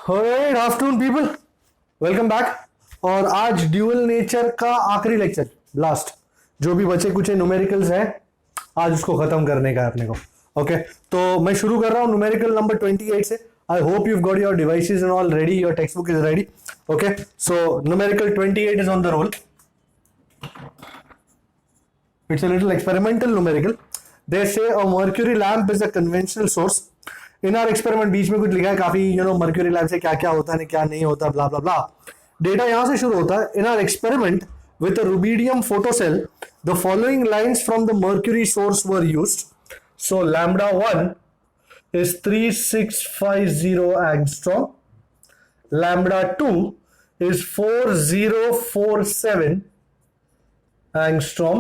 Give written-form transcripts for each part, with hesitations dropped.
Good afternoon people, welcome back. और आज dual nature का आखिरी लेक्चर, लास्ट जो भी बचे कुछ न्यूमेरिकल्स हैं आज उसको खत्म करने का है अपने को। ओके तो मैं शुरू कर रहा हूँ न्यूमेरिकल नंबर 28 से। I hope you got your devices and all ready, your text book is ready. Okay so numerical 28 is on the roll. It's a little experimental numerical. They say a mercury lamp is a conventional source. In our experiment बीच में कुछ लिखा है काफी, mercury lamp से क्या क्या होता है क्या नहीं होता, blah blah blah. डेटा यहां से शुरू होता है. In our experiment with a rubidium photocell, the following lines from the mercury source were used. So lambda 1 is 3650 angstrom. Lambda 2 is 4047 angstrom.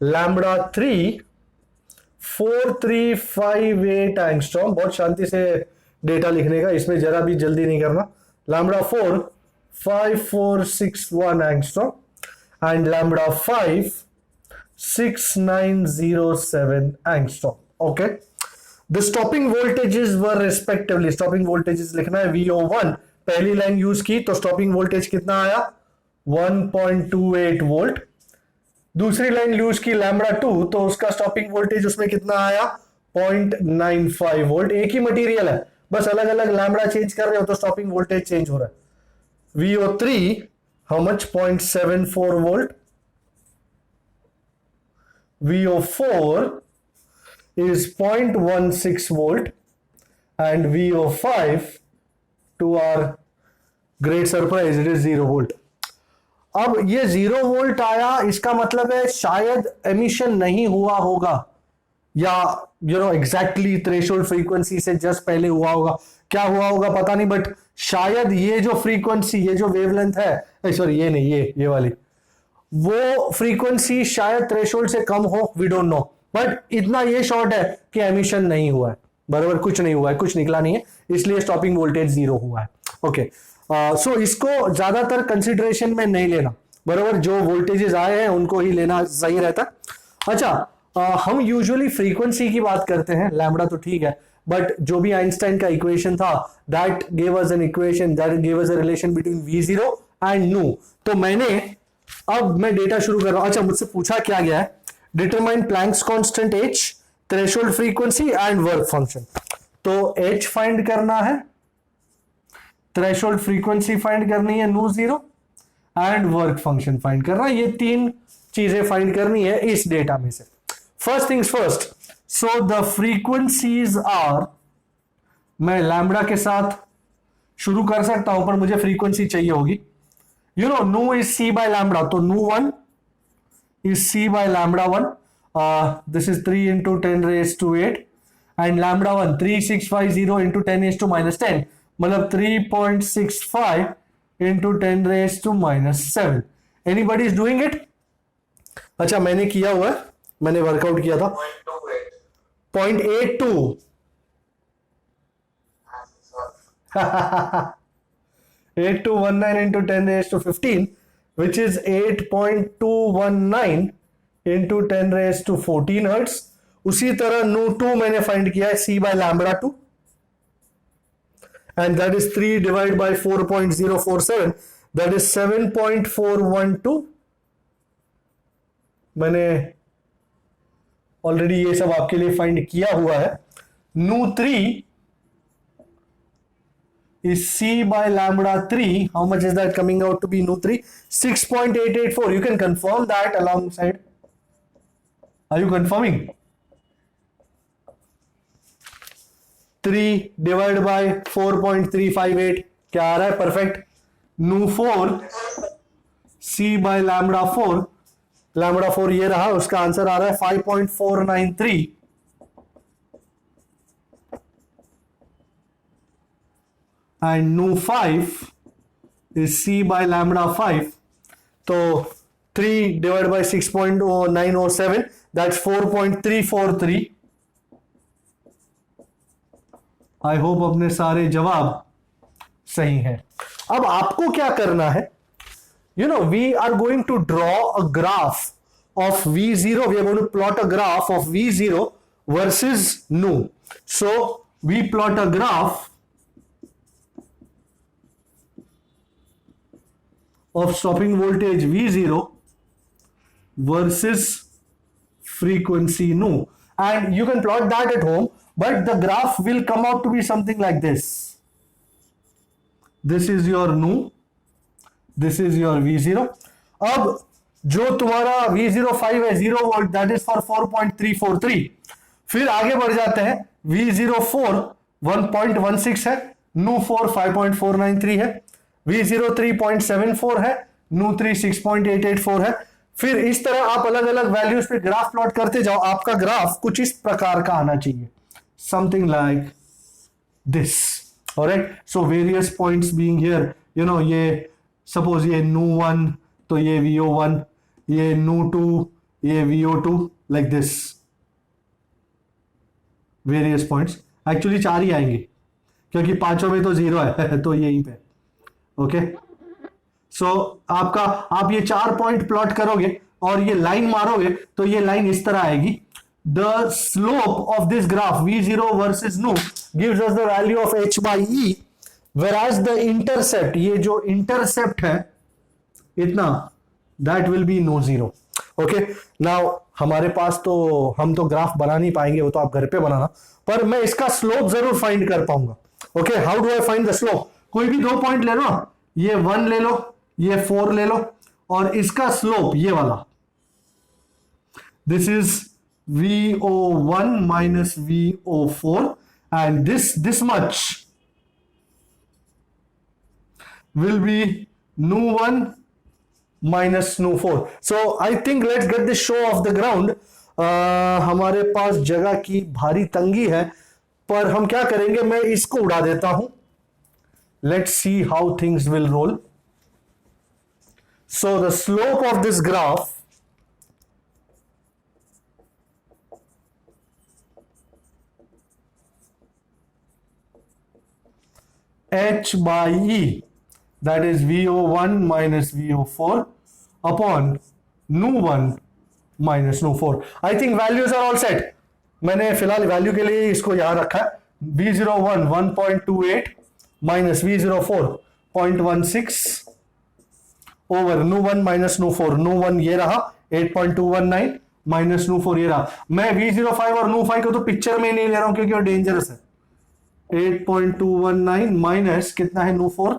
Lambda 3 4358 angstrom. बहुत शांति से डेटा लिखने का, इसमें जरा भी जल्दी नहीं करना। Lambda 4 5461 angstrom and lambda 5 6907 angstrom. Okay the stopping voltages were respectively, stopping voltages लिखना है। VO1 पहली लाइन यूज की तो स्टॉपिंग वोल्टेज कितना आया 1.28 वोल्ट। दूसरी लाइन यूज की लैम्बडा 2 तो उसका स्टॉपिंग वोल्टेज उसमें कितना आया 0.95 वोल्ट। एक ही मटेरियल है, बस अलग अलग लैम्बडा चेंज कर रहे हो तो स्टॉपिंग वोल्टेज चेंज हो रहा है। VO3 how much 0.74 volt. VO4 is 0.16 volt and VO5 to our great surprise it is 0 volt। अब ये 0 वोल्ट आया, इसका मतलब है शायद एमिशन नहीं हुआ होगा या एग्जैक्टली थ्रेशोल्ड फ्रीक्वेंसी से जस्ट पहले हुआ होगा। क्या हुआ होगा पता नहीं, बट शायद ये जो फ्रीक्वेंसी, ये जो वेवलेंथ है, सॉरी ये नहीं, ये वाली, वो फ्रीक्वेंसी शायद थ्रेशोल्ड से कम हो, वी डोंट नो। बट इतना ये शॉर्ट है कि एमिशन नहीं हुआ है, बराबर कुछ नहीं हुआ है, कुछ निकला नहीं है, इसलिए स्टॉपिंग वोल्टेज 0 हुआ है। ओके सो इसको ज्यादातर कंसिडरेशन में नहीं लेना, बराबर जो वोल्टेजेस आए हैं उनको ही लेना सही रहता है। अच्छा हम यूजुअली फ्रीक्वेंसी की बात करते हैं, लैम्बडा तो ठीक है, बट जो भी आइंस्टाइन का इक्वेशन था that give us an equation, that give us a relation between V0 and nu। तो अब मैं डेटा शुरू कर रहा हूं। अच्छा मुझसे पूछा क्या गया है, determine Planck's constant H, threshold frequency and work function. तो H फाइंड करना है, थ्रेशोल्ड फ्रीक्वेंसी फाइंड करनी है nu 0 and work function find करना है। ये तीन चीजें फाइंड करनी है इस डेटा में से। First things first, so the frequencies are, मैं लैम्बडा के साथ शुरू कर सकता हूं पर मुझे फ्रीक्वेंसी चाहिए होगी। nu is C by lambda, तो nu 1 is C by lambda 1. This is 3 into 10 raised to 8 and lambda 1 3650 into 10 raised to minus 10, मतलब 3.65 into 10 raised to minus 7. Anybody is doing it? अच्छा मैंने किया हुआ है, मैंने वर्कआउट किया था 0.82 8219 into 10 raised to 15 which is 8.219 into 10 raised to 14 hertz। उसी तरह nu 2 मैंने फाइंड किया है C by lambda 2 and that is 3 divided by 4.047, that is 7.412। मैंने ऑलरेडी ये सब आपके लिए फाइंड किया हुआ है। nu 3 is C by lambda 3. How much is that coming out to be nu 3? 6.884. You can confirm that alongside. Are you confirming? 3 divided by 4.358 क्या आ रहा है? Perfect. nu 4 C by lambda 4. lambda 4 ये रहा, उसका answer आ रहा है 5.493 and nu 5 is C by lambda 5, तो 3 divided by 6.907, that's 4.343। I hope अपने सारे जवाब सही हैं। अब आपको क्या करना है, we are going to draw a graph of V0, we are going to plot a graph of V0 versus nu। So we plot a graph of stopping voltage V0 versus frequency nu. And you can plot that at home, but the graph will come out to be something like this. This is your nu, this is your V0. अब जो तुम्हारा V05 है 0 volt, that is for 4.343. फिर आगे बढ़ जाते हैं, V04 1.16 है, nu 4 5.493 है, V03 0.74 है, nu 3 6.884 है. फिर इस तरह आप अलग अलग वैल्यूज पे ग्राफ प्लॉट करते जाओ. आपका ग्राफ कुछ इस प्रकार का आना चाहिए, something like this. Alright, so various points being here, you know, ये सपोज ये nu 1, तो ये VO1, ये nu 2, ये VO2, like this. Various points, actually 4 ही आएंगे क्योंकि पांचों में तो 0 है तो यहीं पे. ओके, सो आप ये 4 पॉइंट प्लॉट करोगे और ये लाइन मारोगे तो ये लाइन इस तरह आएगी. The slope of this graph V0 versus nu gives us the value of h by e, whereas the intercept, ये जो इंटरसेप्ट है इतना, that will be no 0. Okay, now हमारे पास तो, हम तो ग्राफ बना नहीं पाएंगे, वो तो आप घर पे बनाना, पर मैं इसका स्लोप जरूर फाइंड कर पाऊंगा. Okay, how do I find the slope? कोई भी 2 पॉइंट ले लो, ये 1 ले लो, ये 4 ले लो, और इसका स्लोप ये वाला, this is VO1 minus VO4, and this much will be nu 1 minus nu 4. So I think let's get this show off the ground. हमारे पास जगह की भारी तंगी है, पर हम क्या करेंगे, मैं इसको उड़ा देता हूं. Let's see how things will roll. So the slope of this graph h by e, that is VO1 minus VO4 upon nu 1 minus nu 4. I think values are all set. मैंने फिलहाल वैल्यू के लिए इसको यहां रखा है. V01 1.28 minus V04 0.16 over nu 1 minus nu 4. nu 1 ये रहा 8.219 minus nu 4 ये रहा. मैं V05 और nu 5 को तो पिक्चर में नहीं ले रहा हूं क्योंकि वो डेंजरस है. 8.219 minus कितना है nu 4,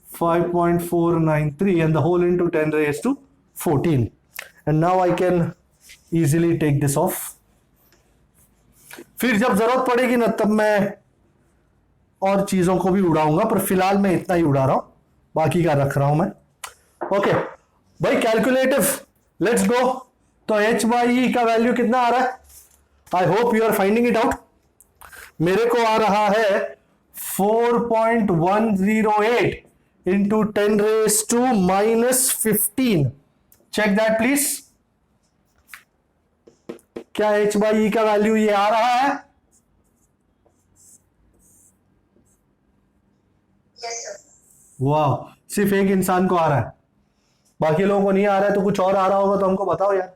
5.493, and the whole into 10 raised to 14. And now I can easily take this off. फिर जब जरूरत पड़ेगी ना, तब मैं और चीजों को भी उड़ाऊंगा, पर फिलहाल मैं इतना ही उड़ा रहा हूं, बाकी का रख रहा हूं मैं. ओके भाई, कैलकुलेटिव, लेट्स गो. तो h by e का वैल्यू कितना आ रहा है? I hope you are finding it out. मेरे को आ रहा है 4.108 into 10 raised to minus 15. Check that please. क्या h by e का वैल्यू ये आ रहा है? वाह, सिर्फ एक इंसान को आ रहा है, बाकी लोगों को नहीं आ रहा है. तो कुछ और आ रहा होगा तो हमको बताओ यार.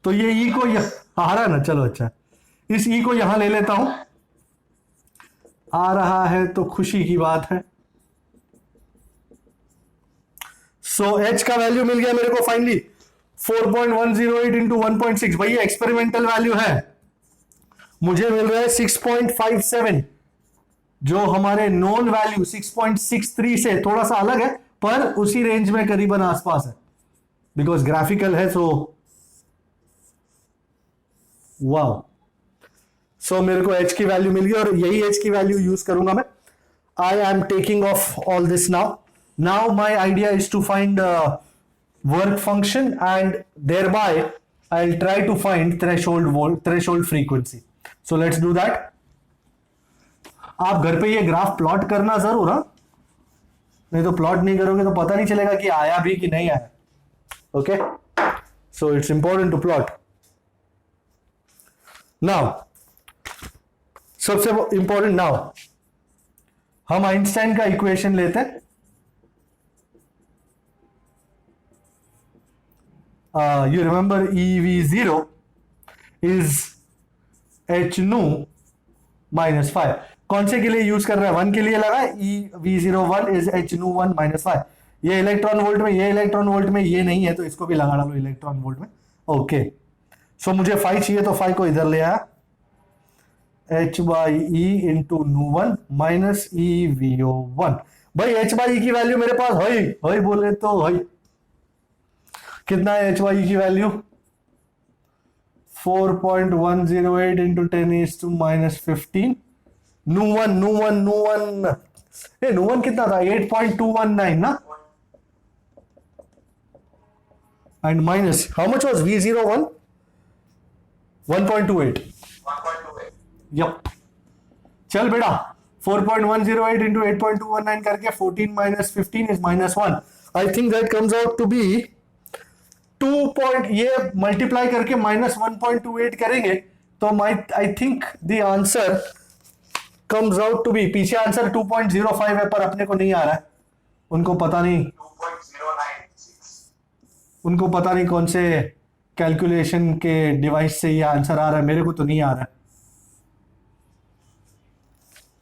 तो ये ई को आ रहा है ना, चलो अच्छा, इस ई को यहां ले लेता हूं. आ रहा है तो खुशी की बात है. सो एच का वैल्यू मिल गया मेरे को फाइनली 4.108 इंटू 1.6. भाई ये एक्सपेरिमेंटल वैल्यू है. मुझे मिल रहा है 6.57, जो हमारे नोन वैल्यू 6.63 से थोड़ा सा अलग है, पर उसी रेंज में करीबन आसपास है, बिकॉज ग्राफिकल है. सो वाओ, सो मेरे को h की वैल्यू मिल गई और यही h की वैल्यू यूज करूंगा मैं. I am taking off all this now. Now my idea is to find work function and thereby I will try to find threshold frequency. So let's do that. आप घर पे ये graph plot करना जरूर, हाँ, नहीं तो plot नहीं करोगे तो पता नहीं चलेगा कि आया भी कि नहीं आया. Okay, so it's important to plot. Now सबसे इंपॉर्टेंट, नाउ हम आइंस्टाइन का इक्वेशन लेते हैं. You remember EV0 is h nu minus 5. कौन से के लिए यूज कर रहा है? 1 के लिए लगा, eV01 is H nu1 minus 5। ये इलेक्ट्रॉन वोल्ट में, ये इलेक्ट्रॉन वोल्ट में, ये नहीं है तो इसको भी लगा डालो इलेक्ट्रॉन वोल्ट में। ओके, सो मुझे 5 चाहिए तो 5 को इधर ले आया, H/E into nu1 minus eVO1। भाई H/E की वैल्यू मेरे पास है बोले तो है। कितना है H/E की वैल्यू? 4.108 इंटू 10⁻⁻15। nu1 कितना था? 8.219 ना, and minus how much was V01? 1.28। Yep, चल बेटा, 4.108 इंटू 8.219 करके 14 minus 15 is -1। I think that comes out to be 2 ये मल्टीप्लाई करके -1.28 करेंगे तो I think the answer comes out to be, पीछे आंसर 2.05 है पर अपने को नहीं आ रहा है, उनको पता नहीं, 2.096। उनको पता नहीं कौन से कैलकुलेशन के डिवाइस से ये आंसर आ रहा है, मेरे को तो नहीं आ रहा है।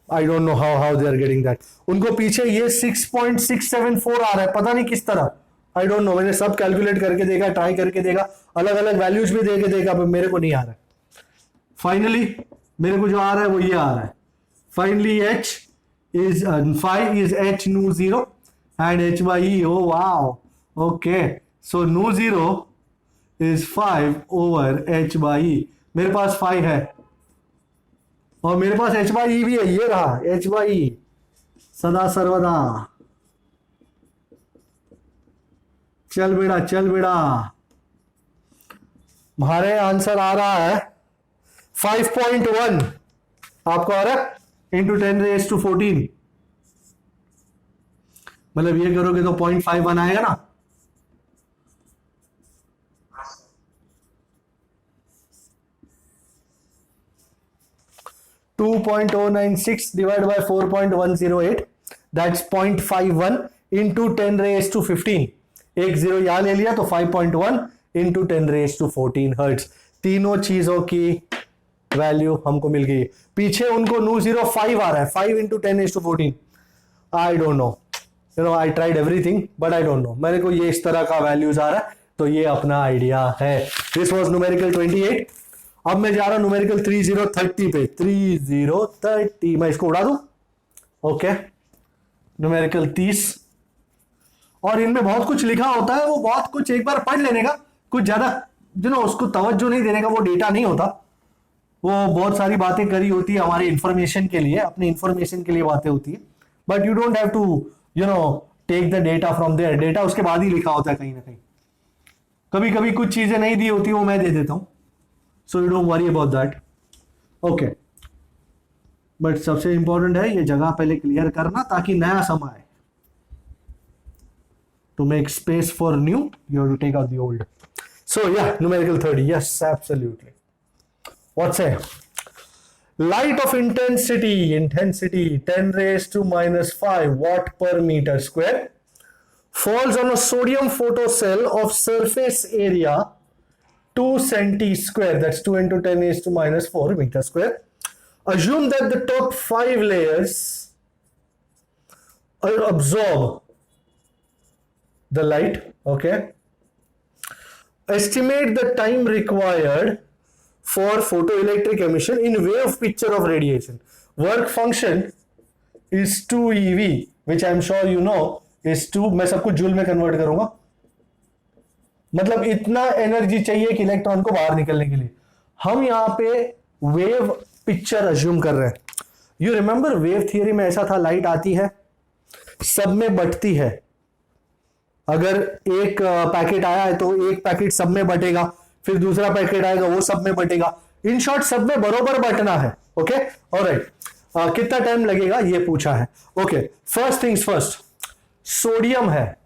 I don't know how they are getting that. उनको पीछे ये 6.674 आ रहा है, पता नहीं किस तरह, आई डोंट नो। मैंने सब कैलकुलेट करके देखा, ट्राई करके देखा, अलग अलग वैल्यूज भी दे के देखा, पर मेरे को नहीं आ रहा है। फाइनली मेरे को जो आ रहा है वो ये आ रहा है। Finally H is 5 is H nu0 and H/E, oh wow, okay, so nu0 is 5 over H/E। मेरे पास 5 है और मेरे पास H/E भी है, ये रहा H/E सदा सर्वदा। चल बेड़ा चल बेड़ा, हमारे आंसर आ रहा है 5.1, आपको आ रहा है इंटू 10⁻14। मतलब ये करोगे तो 0.51 आएगा ना। (2.096 divided by 4.108) that's 0.51 into 10⁻15। एक जीरो यहां ले लिया तो 5.1 into 10⁻14 हर्ट्ज। तीनों चीजों की वैल्यू हमको मिल गई। पीछे उनको nu0 5 आ रहा है, 5 into 10⁻14। I don't no, you know, I tried everything but I don't no. मेरे को ये इस तरह का वैल्यूज आ रहा है, तो ये अपना आइडिया है। This was numerical 28। अब मैं जा रहा हूं न्यूमेरिकल 3030 पे। 3030 मैं इसको उड़ा दूं। ओके, न्यूमेरिकल 30, और इनमें बहुत कुछ लिखा होता है, वो बहुत कुछ एक बार पढ़ लेने का, कुछ ज्यादा जो ना उसको तवज्जो नहीं देने का, वो डेटा नहीं होता। वो बहुत सारी बातें करी होती है हमारे इंफॉर्मेशन के लिए, अपने इंफॉर्मेशन के लिए बातें होती है, but you don't have to you know take the data from there. Data उसके बाद ही लिखा होता है कहीं ना कहीं। कभी कभी कुछ चीजें नहीं दी होती, वो मैं दे देता हूं, so you don't worry about that. Okay, but सबसे इंपॉर्टेंट है ये जगह पहले क्लियर करना ताकि नया सम आए। To make space for new, you have to take out the old. So yeah, numerical 30. Yes, absolutely. What's it? Light of intensity 10⁻⁻5 watt per meter square falls on a sodium photocell of surface area 2 centi square. That's 2 into 10⁻⁻4 meter square. Assume that the top 5 layers absorb the light. Okay, estimate the time required for photoelectric emission in wave picture of radiation. Work function is 2 eV, which I am sure you know is 2, मैं सब कुछ joule में convert करूंगा। मतलब इतना energy चाहिए कि electron को बाहर निकलने के लिए। हम यहां पे वेव पिक्चर अज्यूम कर रहे हैं। यू रिमेंबर वेव थियरी में ऐसा था, लाइट आती है, सब में बटती है। अगर एक पैकेट आया है तो एक पैकेट सब में बटेगा, फिर दूसरा पैकेट आएगा वो सब में बटेगा। इन शॉर्ट सब में बरोबर बटना है। ओके, ऑलराइट, कितना टाइम लगेगा ये पूछा है। Okay, first things first, sodium है।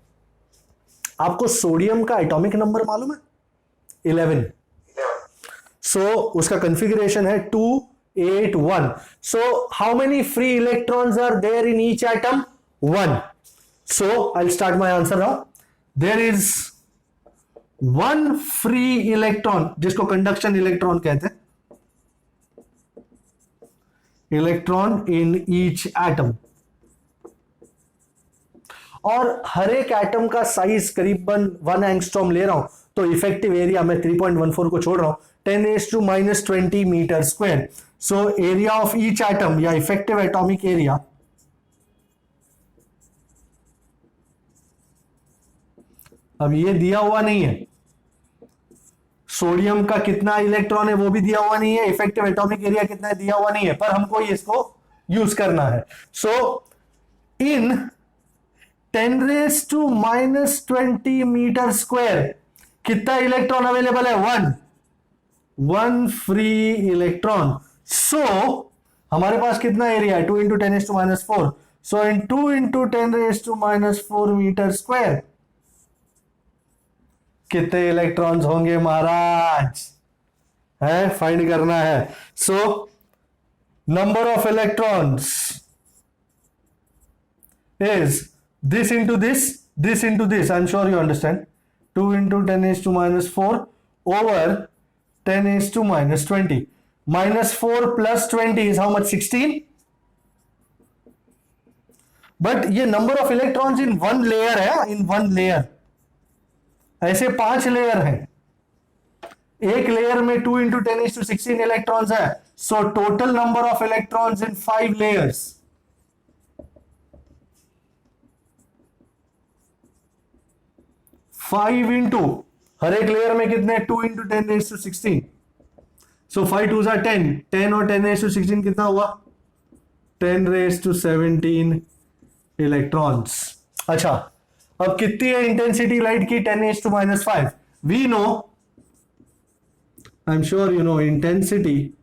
आपको सोडियम का एटॉमिक नंबर मालूम है? 11। सो उसका कॉन्फ़िगरेशन है 281। So how many free electrons are there in each atom? 1। So I'll start my answer now. There is 1 free electron, जिसको कंडक्शन इलेक्ट्रॉन कहते हैं, इलेक्ट्रॉन इन ईच एटम, और हर एक एटम का साइज करीबन 1 एंगस्ट्रॉम ले रहा हूं, तो इफेक्टिव एरिया मैं 3.14 को छोड़ रहा हूं, 10⁻⁻20 metre square. So area of each atom या इफेक्टिव एटॉमिक एरिया अब ये दिया हुआ नहीं है. सोडियम का कितना इलेक्ट्रॉन है वो भी दिया हुआ नहीं है, इफेक्टिव एटॉमिक एरिया कितना है दिया हुआ नहीं है, पर हमको इसको यूज करना है. सो इन 10⁻⁻20 मीटर स्क्वायर कितना इलेक्ट्रॉन अवेलेबल है? One free electron. सो हमारे पास कितना एरिया है? 2 × 10⁻⁴. सो इन 2 × 10⁻⁴ मीटर स्क्वायर कितने इलेक्ट्रॉन्स होंगे महाराज? है फाइंड करना है. So number of electrons is this into this, this into this. I'm sure you understand. 2 × 10⁻⁴ over 10⁻⁻20. -4 + 20 is how much? 16. But ये number of electrons in one layer है, in one layer. ऐसे 5 layer हैं. एक layer में 2 × 10⁻16 electrons है. So total number of electrons in 5 layers 5 into हर एक layer में कितने? 2 × 10⁻16. सो 5 2s are 10. 10 और 10⁻16 कितना हुआ? 10⁻17 इलेक्ट्रॉन्स. अच्छा, अब कितनी है इंटेंसिटी लाइट की? 10⁻⁻5. We know, I am sure you know, intensity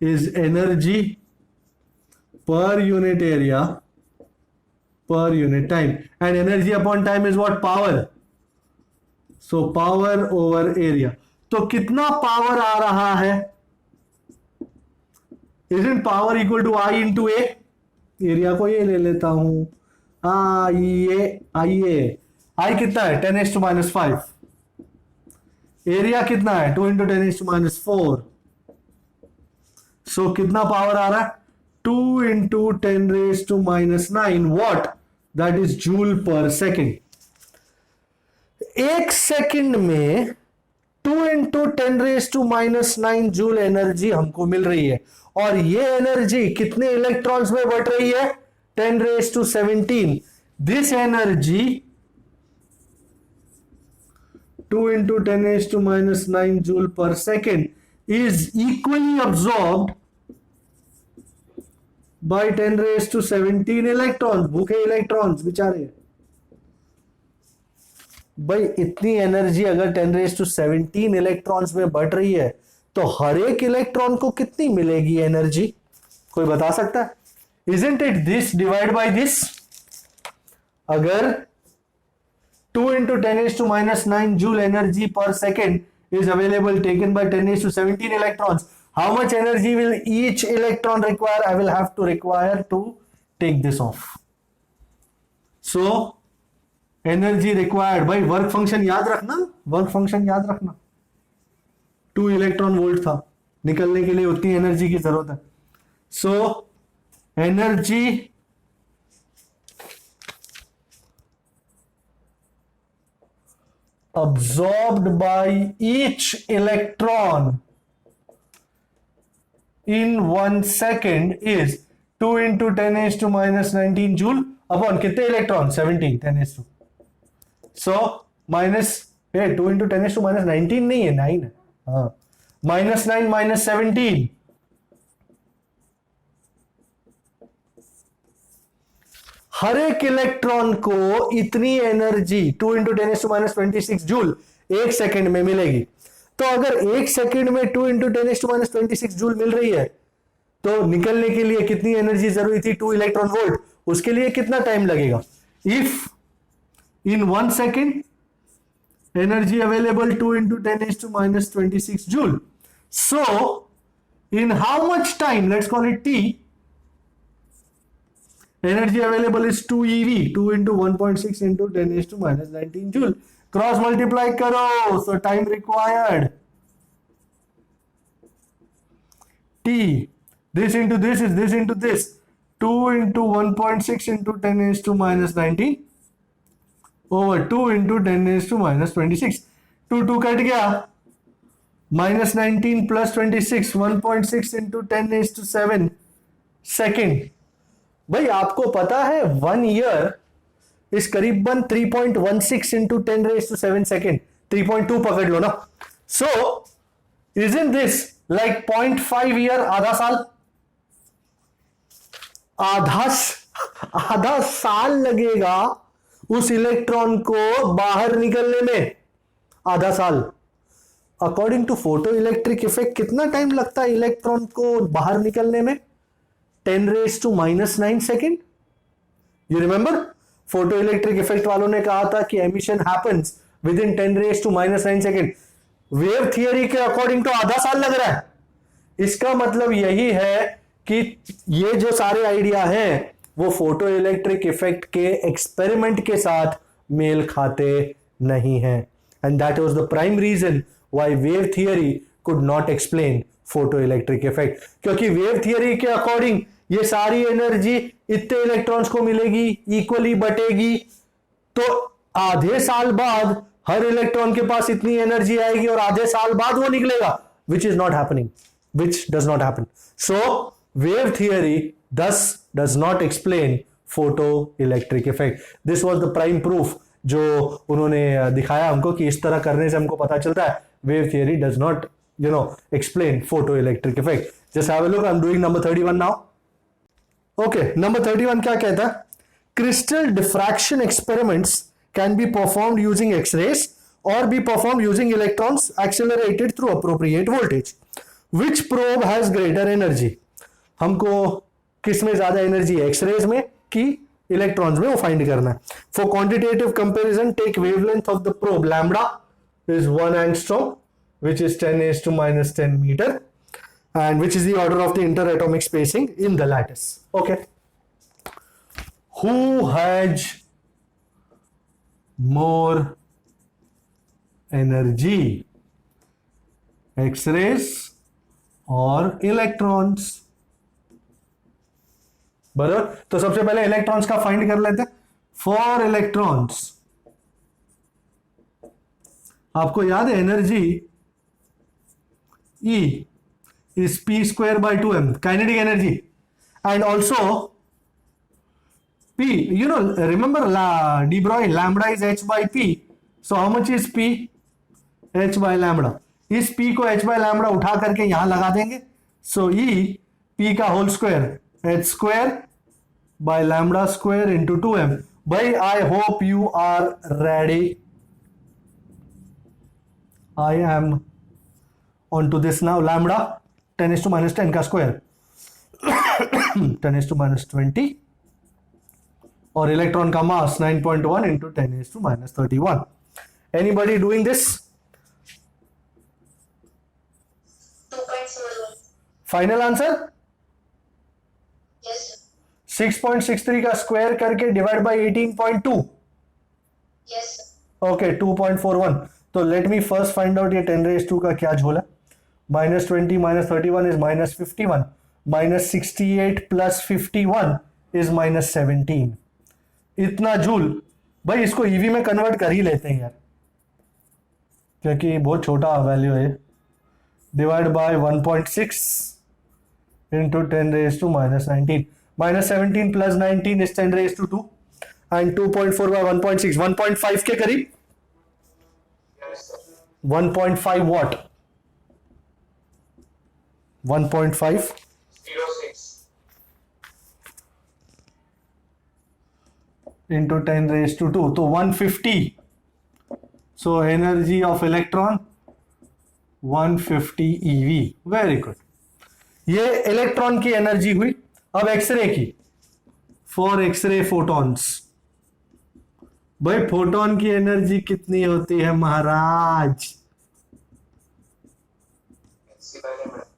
is energy per unit area per unit time, and energy upon time is what? Power. So power over area. तो कितना पावर आ रहा है? Isn't power equal to I into A? Area को ये ले लेता हूं, I कितना है? 10⁻⁵. एरिया कितना है? 2 × 10⁻⁴. सो कितना पावर आ रहा है? 2 × 10⁻⁹ वॉट? दैट इज जूल पर सेकेंड. एक सेकंड में 2 × 10⁻⁹ जूल एनर्जी हमको मिल रही है, और ये एनर्जी कितने इलेक्ट्रॉन्स में बढ़ रही है? 10⁻17. दिस एनर्जी 2 × 10⁻⁹ जूल पर second is equally absorbed by 10⁻17 electrons. भूखे इलेक्ट्रॉन्स बेचारे. भाई इतनी एनर्जी अगर 10⁻17 इलेक्ट्रॉन्स में बढ़ रही है, तो हर एक इलेक्ट्रॉन को कितनी मिलेगी एनर्जी? कोई बता सकता है? Isn't it this divide by this? अगर 2 × 10⁻⁹ जूल एनर्जी पर second is available taken by 10⁻17 electrons, how much energy will each electron require? I will have to require to take this off. So energy required by work function याद रखना, work function याद रखना. 2 electron volt था, निकलने के लिए उतनी energy की जरूरत है. So energy absorbed by each electron in 1 second is 2 × 10⁻⁻19 joule upon कितने इलेक्ट्रॉन? 17. 10⁻. सो माइनस 2 × 10⁻⁻19 नहीं है, 9 है. हाँ, -9 - 17. हर एक इलेक्ट्रॉन को इतनी एनर्जी 2 × 10⁻26 जूल एक सेकंड में मिलेगी. तो अगर एक सेकंड में 2 × 10⁻26 जूल मिल रही है, तो निकलने के लिए कितनी एनर्जी जरूरी थी? 2 इलेक्ट्रॉन वोल्ट. उसके लिए कितना टाइम लगेगा? If in 1 second energy available 2 × 10⁻26 joule, so in how much time, let's call it T, energy available is 2 eV, 2 × 1.6 × 10⁻⁻19 joule. Cross multiply करो, so time required T. This into this is this into this. 2 into 1.6 into 10 raised to minus 19 over 2 into 10 raised to minus 26. 2 cut गया. Minus 19 plus 26, 1.6 into 10 raised to 7 second. भाई आपको पता है 1 year इस करीबन 3.16 into 10 raised to 7 second. 3.2 पकड़ लो ना. So isn't this like 0.5 year, आधा साल? आधा साल लगेगा उस इलेक्ट्रॉन को बाहर निकलने में. आधा साल. According to photo electric effect कितना टाइम लगता है इलेक्ट्रॉन को बाहर निकलने में? 10 raised to minus 9 second. You remember photo electric effect वालों ने कहा था कि emission happens with in 10 raised to minus 9 second. Wave theory के अकॉर्डिंग तो आधा साल लग रहा है. इसका मतलब यही है कि ये जो सारे आइडिया हैं वो फोटो इलेक्ट्रिक इफेक्ट के एक्सपेरिमेंट के साथ मेल खाते नहीं हैं. And that was the prime reason why wave theory could not explain photo electric effect. क्योंकि वेव थियरी के अकॉर्डिंग ये सारी एनर्जी इतने इलेक्ट्रॉन्स को मिलेगी, इक्वली बटेगी, तो आधे साल बाद हर इलेक्ट्रॉन के पास इतनी एनर्जी आएगी और आधे साल बाद वो निकलेगा, which is not happening, which does not happen. So wave theory thus does not explain photoelectric effect. This was the prime proof जो उन्होंने दिखाया हमको कि इस तरह करने से हमको पता चलता है wave theory does not explain photoelectric effect. Just have a look. I'm doing number 31 now. Okay, number 31 क्या कहता है? Crystal diffraction experiments can be performed using X-rays or be performed using electrons accelerated through appropriate voltage. Which probe has greater energy? हमको किस में ज्यादा energy है, X-rays में कि इलेक्ट्रॉन्स में, वो फाइंड करना है. For quantitative comparison take wavelength of the probe lambda is 1 angstrom which is 10 raised to minus 10 meter and which is the order of the interatomic spacing in the lattice. Okay, who has more energy, X-rays or electrons? बराबर. तो सबसे पहले electrons का find कर लेते हैं. For electrons आपको याद है energy E is p square by 2m, kinetic energy, and also p, remember de Broglie, lambda is h by p, so how much is p? h by lambda. इस p को h by lambda उठा करके यहां लगा देंगे, so E p का whole square h square by lambda square into 2m. भाई I hope you are ready. I am onto this now. Lambda 10 is to minus 10 का स्क्वायर 10 is to minus 20 और electron का मास 9.1 into 10 is to minus 31. Anybody doing this? 2.41. Final answer Yes. 6.63 का square करके divide by 18.2. Yes. Okay 2.41. तो let me first find out ये 10 raised to का क्या झोल है. minus 20 minus 31 is minus 51. minus 68 plus 51 is minus 17. इतना जूल. भाई इसको ईवी में कन्वर्ट कर ही लेते हैं यार, क्योंकि बहुत छोटा वैल्यू है. Divide by 1.6 into 10 raised to minus 19. minus 17 plus 19 is 10 raised to 2 and 2.4 by 1.6 1.5 के करीब. Yes, sir. 1.5 watt. 1.5 06. into 10 raised to 2, तो 150. So energy of electron 150 eV. Very good. ये इलेक्ट्रॉन की एनर्जी हुई. अब एक्सरे की, फॉर एक्सरे फोटॉन्स. भाई photon की एनर्जी कितनी होती है महाराज?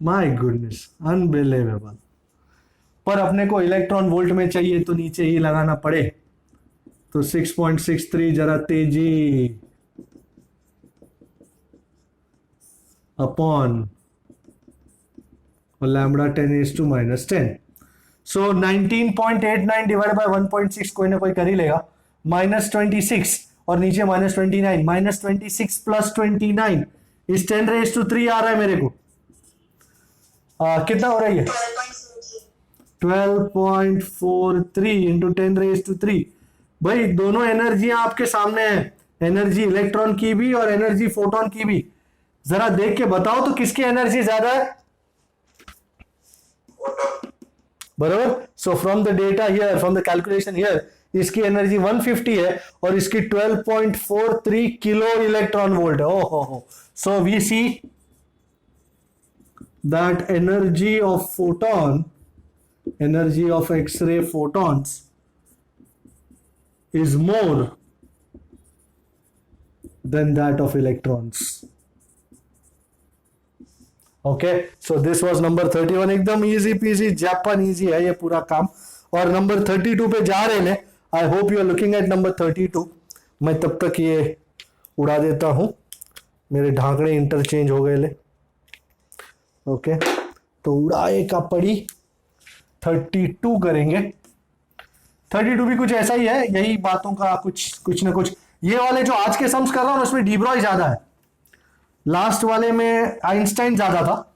My goodness, unbelievable. पर अपने को इलेक्ट्रॉन वोल्ट में चाहिए तो नीचे ही लगाना पड़े, तो 6.63 जरा तेजी अपॉन और लैम्बडा 10⁻⁻10। सो 19.89 डिवाइड बाय 1.6 कोई ना कोई कर ही लेगा, -26 और नीचे -29, -26 प्लस 29 इस 10⁻³ आ रहा है मेरे को। कितना हो रहा है ये? 12.43 इंटू 10⁻³ भाई दोनों एनर्जियां आपके सामने है, एनर्जी इलेक्ट्रॉन की भी और एनर्जी फोटोन की भी। जरा देख के बताओ तो किसकी एनर्जी ज्यादा है? बराबर। So from the data here, from the calculation here, इसकी एनर्जी 150 है और इसकी 12.43 किलो इलेक्ट्रॉन वोल्ट है। ओहो, so we see that energy of photon, energy of X-ray photons is more than that of electrons. Okay, so this was number 31. एकदम easy peasy Japan easy है ये पूरा काम। और नंबर 32 पे जा रहे हैं। I hope you are looking at number 32. मैं तब तक ये उड़ा देता हूं, मेरे ढांकड़े इंटरचेंज हो गए ले। ओके, तो उड़ाए का पड़ी 32 करेंगे। 32 भी कुछ ऐसा ही है, यही बातों का कुछ ना कुछ। ये वाले जो आज के सम्स कर रहा हूं उसमें डी ब्रॉय ज्यादा है, लास्ट वाले में आइंस्टाइन ज्यादा था,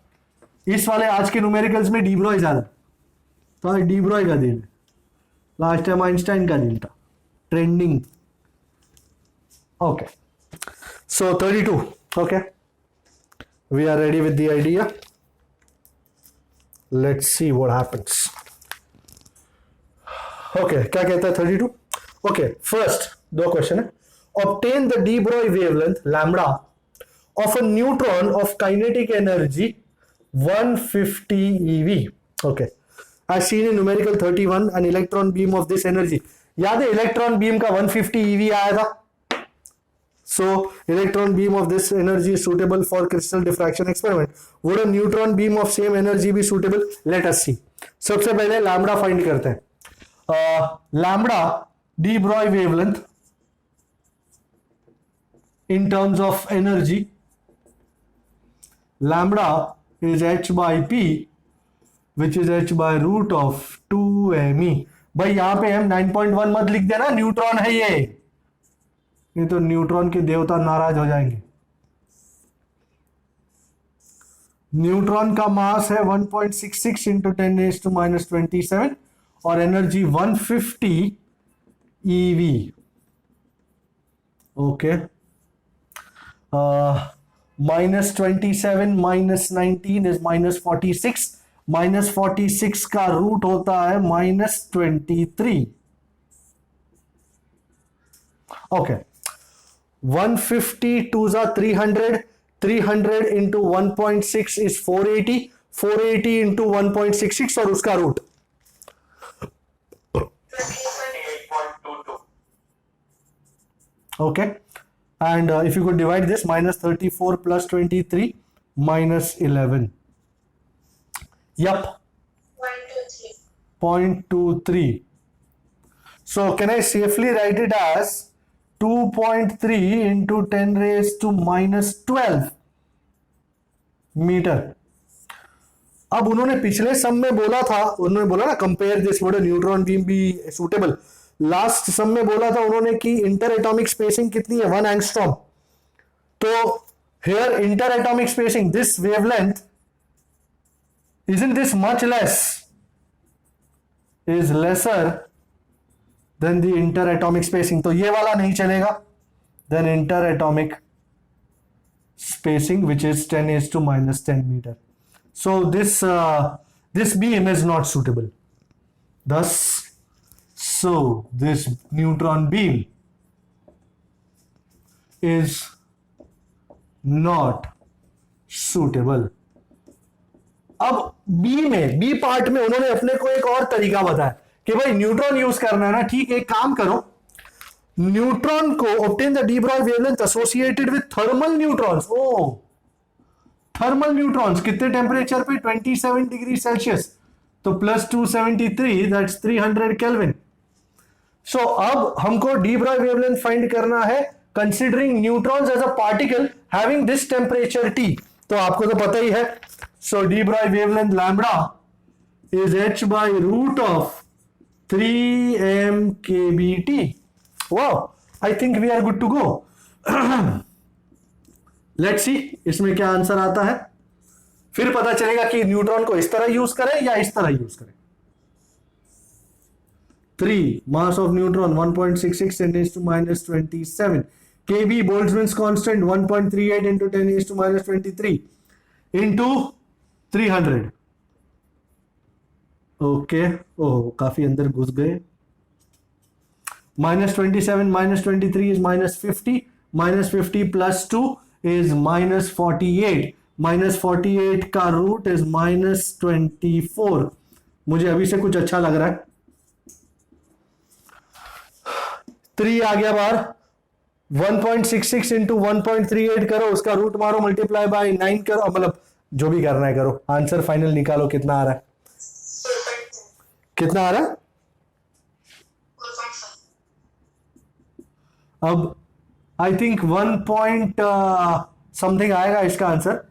इस वाले आज के न्यूमेरिकल्स में डी ब्रॉय ज्यादा। तो डी ब्रॉय का दिन है, लास्ट टाइम आइंस्टाइन का दिन था, trending. Okay, so 32। Okay, we are ready with the idea. Let's see what happens. Okay, क्या कहता है 32? Okay, first दो क्वेश्चन है। Obtain the de Broglie wavelength lambda of a neutron of kinetic energy 150 eV. Okay, as seen in numerical 31, an electron beam of this energy. याद है electron beam का 150 eV आया था। So electron beam of this energy is suitable for crystal diffraction experiment. Would a neutron beam of same energy be suitable? Let us see. सबसे पहले lambda find करते हैं। Lambda de Broglie wavelength in terms of energy, lambda is h by p, which is h by root of 2me. भाई यहां पे हम 9.1 मत लिख देना, न्यूट्रॉन है ये, नहीं तो न्यूट्रॉन के देवता नाराज हो जाएंगे। न्यूट्रॉन का मास है 1.66 इंटू 10⁻⁻27 और एनर्जी 150 eV। ओके, -27 -19 इज -46, -46 का रूट होता है -23। ओके, 150 2 जा 300, 300 इंटू 1.6 इज 480, 480 इंटू 1.66 और उसका root 28.22. Okay. And if you could divide this, -34 plus 23 -11, yep, 0.23. So can I safely write it as 2.3 into 10⁻⁻12 meter. अब उन्होंने पिछले सम में बोला था, उन्होंने बोला ना compare this would neutron beam be suitable. Last sum में बोला था उन्होंने कि इंटर एटॉमिक स्पेसिंग कितनी है, 1 एंगस्ट्रॉम। तो here inter atomic spacing, this wavelength, isn't this much less, is lesser than the interatomic spacing? तो ये वाला नहीं चलेगा, then interatomic spacing which is 10⁻⁻10 meter. So this beam is not suitable. Thus, so this neutron beam is not suitable. अब B में, B part में उन्होंने अपने को एक और तरीका बताया कि भाई न्यूट्रॉन यूज करना है ना, ठीक, एक काम करो, न्यूट्रॉन को obtain the de Broglie wavelength associated with thermal neutrons. ओ, थर्मल न्यूट्रॉन्स कितने टेम्परेचर पे, 27 डिग्री सेल्सियस, तो +273 दैट्स 300 केल्विन। सो अब हमको डी ब्रॉय वेवलेंथ फाइंड करना है considering neutrons as a particle having this temperature T। तो आपको तो पता ही है, So de Broglie wavelength lambda is h by root of 3 mkbt. Wow, I think we are good to go. Let's see इसमें क्या answer आता है, फिर पता चलेगा कि न्यूट्रॉन को इस तरह यूज करें या इस तरह यूज करें. 3 mass of neutron 1.66 10 raised to minus 27 kb. Boltzmann's constant 1.38 into 10 raised to minus 23 into 300. Okay, ओह काफी अंदर घुस गए. minus 27 minus 23 is minus 50. minus 50 plus 2 is minus 48. minus 48 का रूट is minus 24. मुझे अभी से कुछ अच्छा लग रहा है. 3 आ गया बाहर. 1.66 इंटू 1.38 करो, उसका रूट मारो, मल्टीप्लाई बाय 9 करो, मतलब जो भी करना है करो, आंसर फाइनल निकालो. कितना आ रहा है, कितना आ रहा है? अब आई थिंक 1 पॉइंट समथिंग आएगा इसका answer,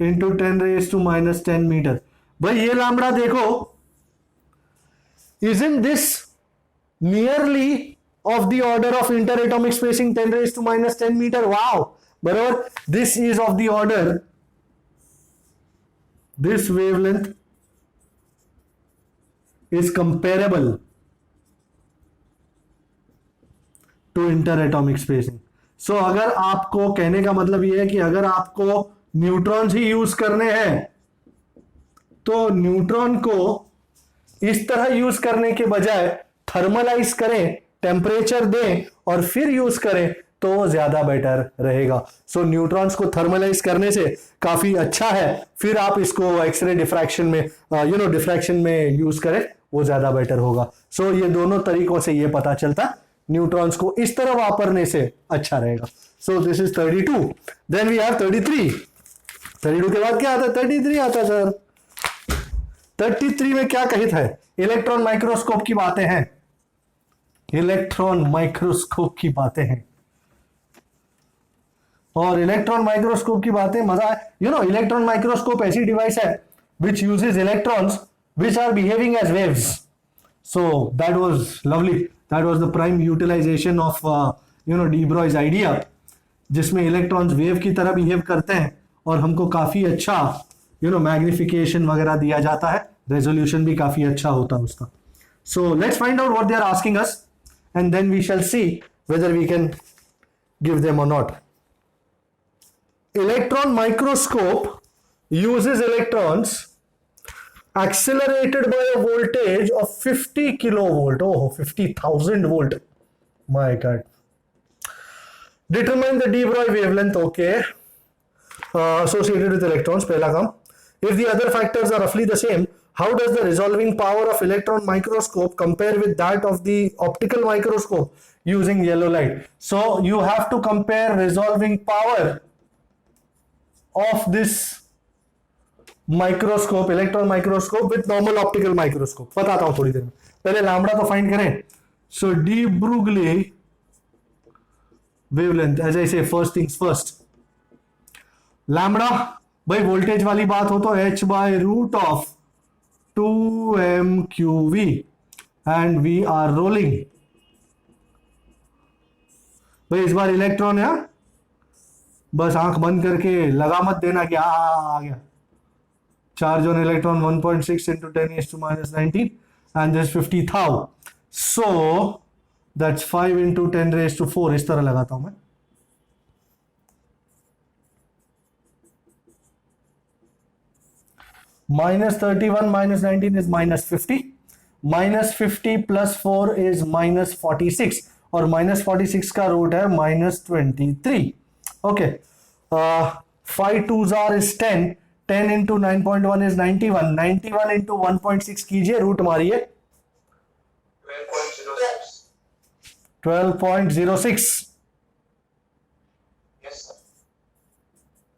into 10 raise to minus 10 meter. भाई ये लैम्बडा देखो, isn't this nearly of the order of interatomic spacing 10 raised to minus 10 meter? Wow, बराबर. This is of the order, this wavelength is comparable to interatomic spacing. So अगर आपको, कहने का मतलब यह है कि अगर आपको न्यूट्रॉन्स ही यूज करने हैं तो न्यूट्रॉन को इस तरह यूज करने के बजाय थर्मलाइज करें, टेम्परेचर दें और फिर यूज करें तो वो ज्यादा बेटर रहेगा. सो न्यूट्रॉन्स को थर्मलाइज करने से काफी अच्छा है, फिर आप इसको एक्सरे डिफ्रैक्शन में डिफ्रैक्शन में यूज करें, वो ज्यादा बेटर होगा. सो ये दोनों तरीकों से ये पता चलता न्यूट्रॉन्स को इस तरह वापरने से अच्छा रहेगा. So this is 32. Then we have 33. 32 के बाद क्या आता है? 33 आता है सर. 33 में क्या कहित है? इलेक्ट्रॉन माइक्रोस्कोप की बातें हैं. इलेक्ट्रॉन माइक्रोस्कोप की बातें हैं. और इलेक्ट्रॉन माइक्रोस्कोप की बातें मजा है. इलेक्ट्रॉन माइक्रोस्कोप ऐसी डिवाइस है which uses electrons which are behaving as waves. So that was lovely. That was the prime utilization of de Broglie's idea, जिसमें इलेक्ट्रॉन्स वेव की तरह बिहेव करते हैं और हमको काफी अच्छा मैग्निफिकेशन वगैरह दिया जाता है, रेजोल्यूशन भी काफी अच्छा होता है उसका. So let's find out what they are asking us and then we shall see whether we can give them और not. Electron microscope uses electrons accelerated by a voltage of 50 kilovolt. Oh, 50,000 volt. My God. Determine the de Broglie wavelength. Okay. Associated with electrons. पहला काम. If the other factors are roughly the same, how does the resolving power of electron microscope compare with that of the optical microscope using yellow light? So you have to compare resolving power of this microscope, electron microscope with normal optical microscope. बताता हूं थोड़ी देर में, पहले lambda तो find करें. So de Broglie wavelength, as I say first things first. Lambda भाई voltage वाली बात हो तो h by root of 2mqv and we are rolling. भाई इस बार इलेक्ट्रॉन है, बस आंख बंद करके लगा मत देना कि आ गया. Charge on electron 1.6 into 10 raised to minus 19 and this 50 thou. So that's 5 into 10 raised to 4. इस तरह लगाता हूं मैं. Minus 31 minus 19 is minus 50. Minus 50 plus 4 is minus 46. और minus 46 का रूट है minus 23. Okay. 5 2s are is 10. 10 into 9.1 is 91. 91 into 1.6 कीजिए, root मारिए. 12.06. Yes, sir.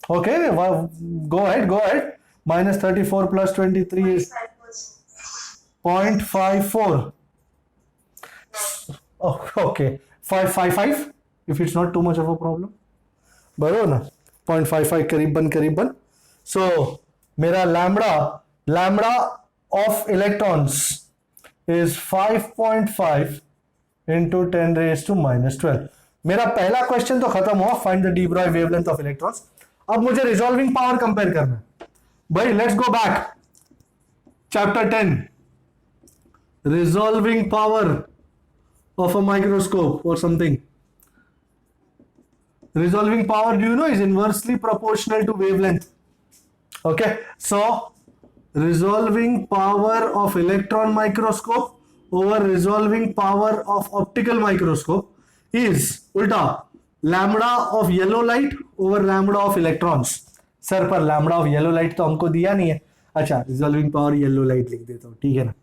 Okay, go ahead. Minus 34 plus 23 is 0.54. Oh, okay. 555 if it's not too much of a problem. बराबर ना. 0.55 करीबन. So मेरा lambda of electrons is 5.5 into 10 raised to minus 12. मेरा पहला question तो खत्म हुआ, find the de Broglie wavelength of electrons. अब मुझे रिजॉल्विंग पावर कंपेयर करना है भाई. Let's go back chapter 10, resolving power of a microscope और something. Resolving power, do you know, is inversely proportional to wavelength. Okay, so resolving power of electron microscope over resolving power of optical microscope is ulta lambda of yellow light over lambda of electrons. Sir पर lambda of yellow light तो हमको दिया नहीं है. अच्छा, resolving power yellow light लिख देता हूँ, ठीक है ना.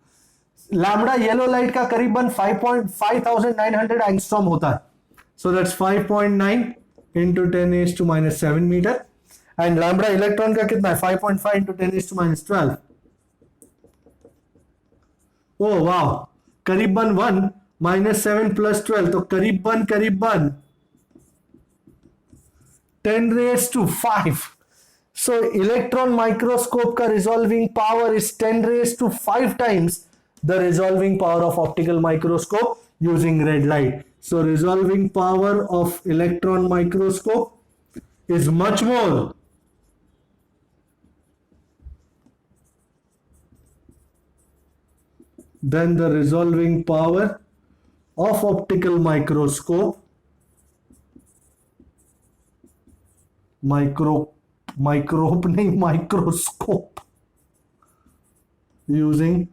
lambda yellow light का करीबन 5,900 एंगस्ट्रॉम होता है. So that's 5.9 into 10 raised to minus 7 meter. And lambda electron का कितना है? 5.5 into 10 raised to minus 12. Oh wow, करीबन 1 minus 7 plus 12 तो करीबन 10 raised to 5. So electron microscope का resolving power is 10 raised to 5 times the resolving power of optical microscope using red light. So resolving power of electron microscope is much more than the resolving power of optical microscope microscope using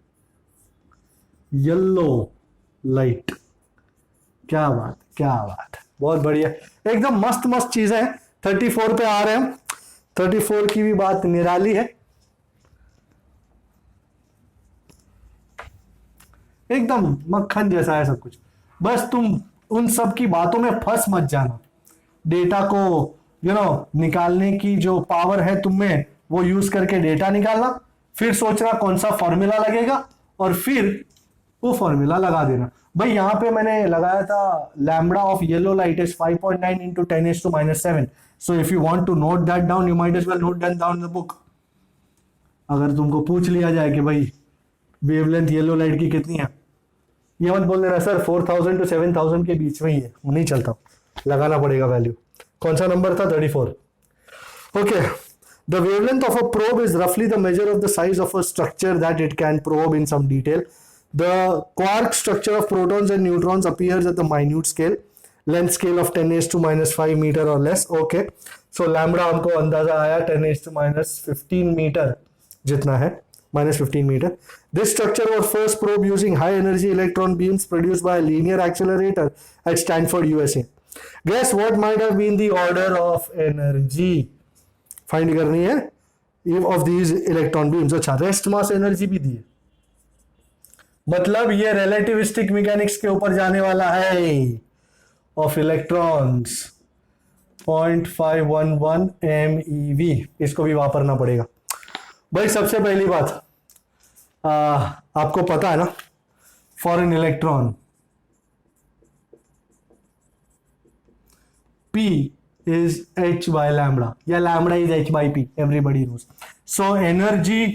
yellow light. क्या बात, बहुत बढ़िया, एकदम मस्त चीजें हैं. 34 पे आ रहे हैं हम. 34 की भी बात निराली है, एकदम मक्खन जैसा है सब कुछ. बस तुम उन सब की बातों में फंस मत जाना. डेटा को निकालने की जो पावर है तुम में, वो यूज करके डेटा निकालना, फिर सोचना कौन सा फॉर्मूला लगेगा और फिर वो फॉर्मूला लगा देना. भाई यहाँ पे मैंने लगाया था lambda of yellow light is 5.9 into 10 raised to minus 7. So if you want to note that down, you might as well note that down in the book. अगर तुमको पूछ लिया जाए कि भाई वेवलेंथ येलो लाइट की कितनी है, ये मत बोल देना सर 4000 to 7000 के बीच में ही है, वो नहीं चलता, लगाना पड़ेगा वैल्यू. कौन सा नंबर था? 34. Okay, the wavelength of a probe is रफली the measure of the size of a structure that it can probe in some detail. The quark structure of protons and neutrons appears at the minute scale, length scale of 10 raised to minus 5 meter or less. Okay, so lambda हमको अंदाजा आया 10 raised to minus 15 meter जितना है, minus 15 meter. This structure was first probed using high energy electron beams produced by a linear accelerator at Stanford, USA. Guess what might have been the order of energy? Find करनी है of these electron beams. अच्छा, rest mass energy भी दी है, मतलब ये relativistic mechanics के ऊपर जाने वाला है. ऑफ इलेक्ट्रॉन्स 0.511 MeV, इसको भी वापरना पड़ेगा. भाई सबसे पहली बात, आपको पता है ना, for an electron P is h by lambda या lambda is h by p, everybody knows. So energy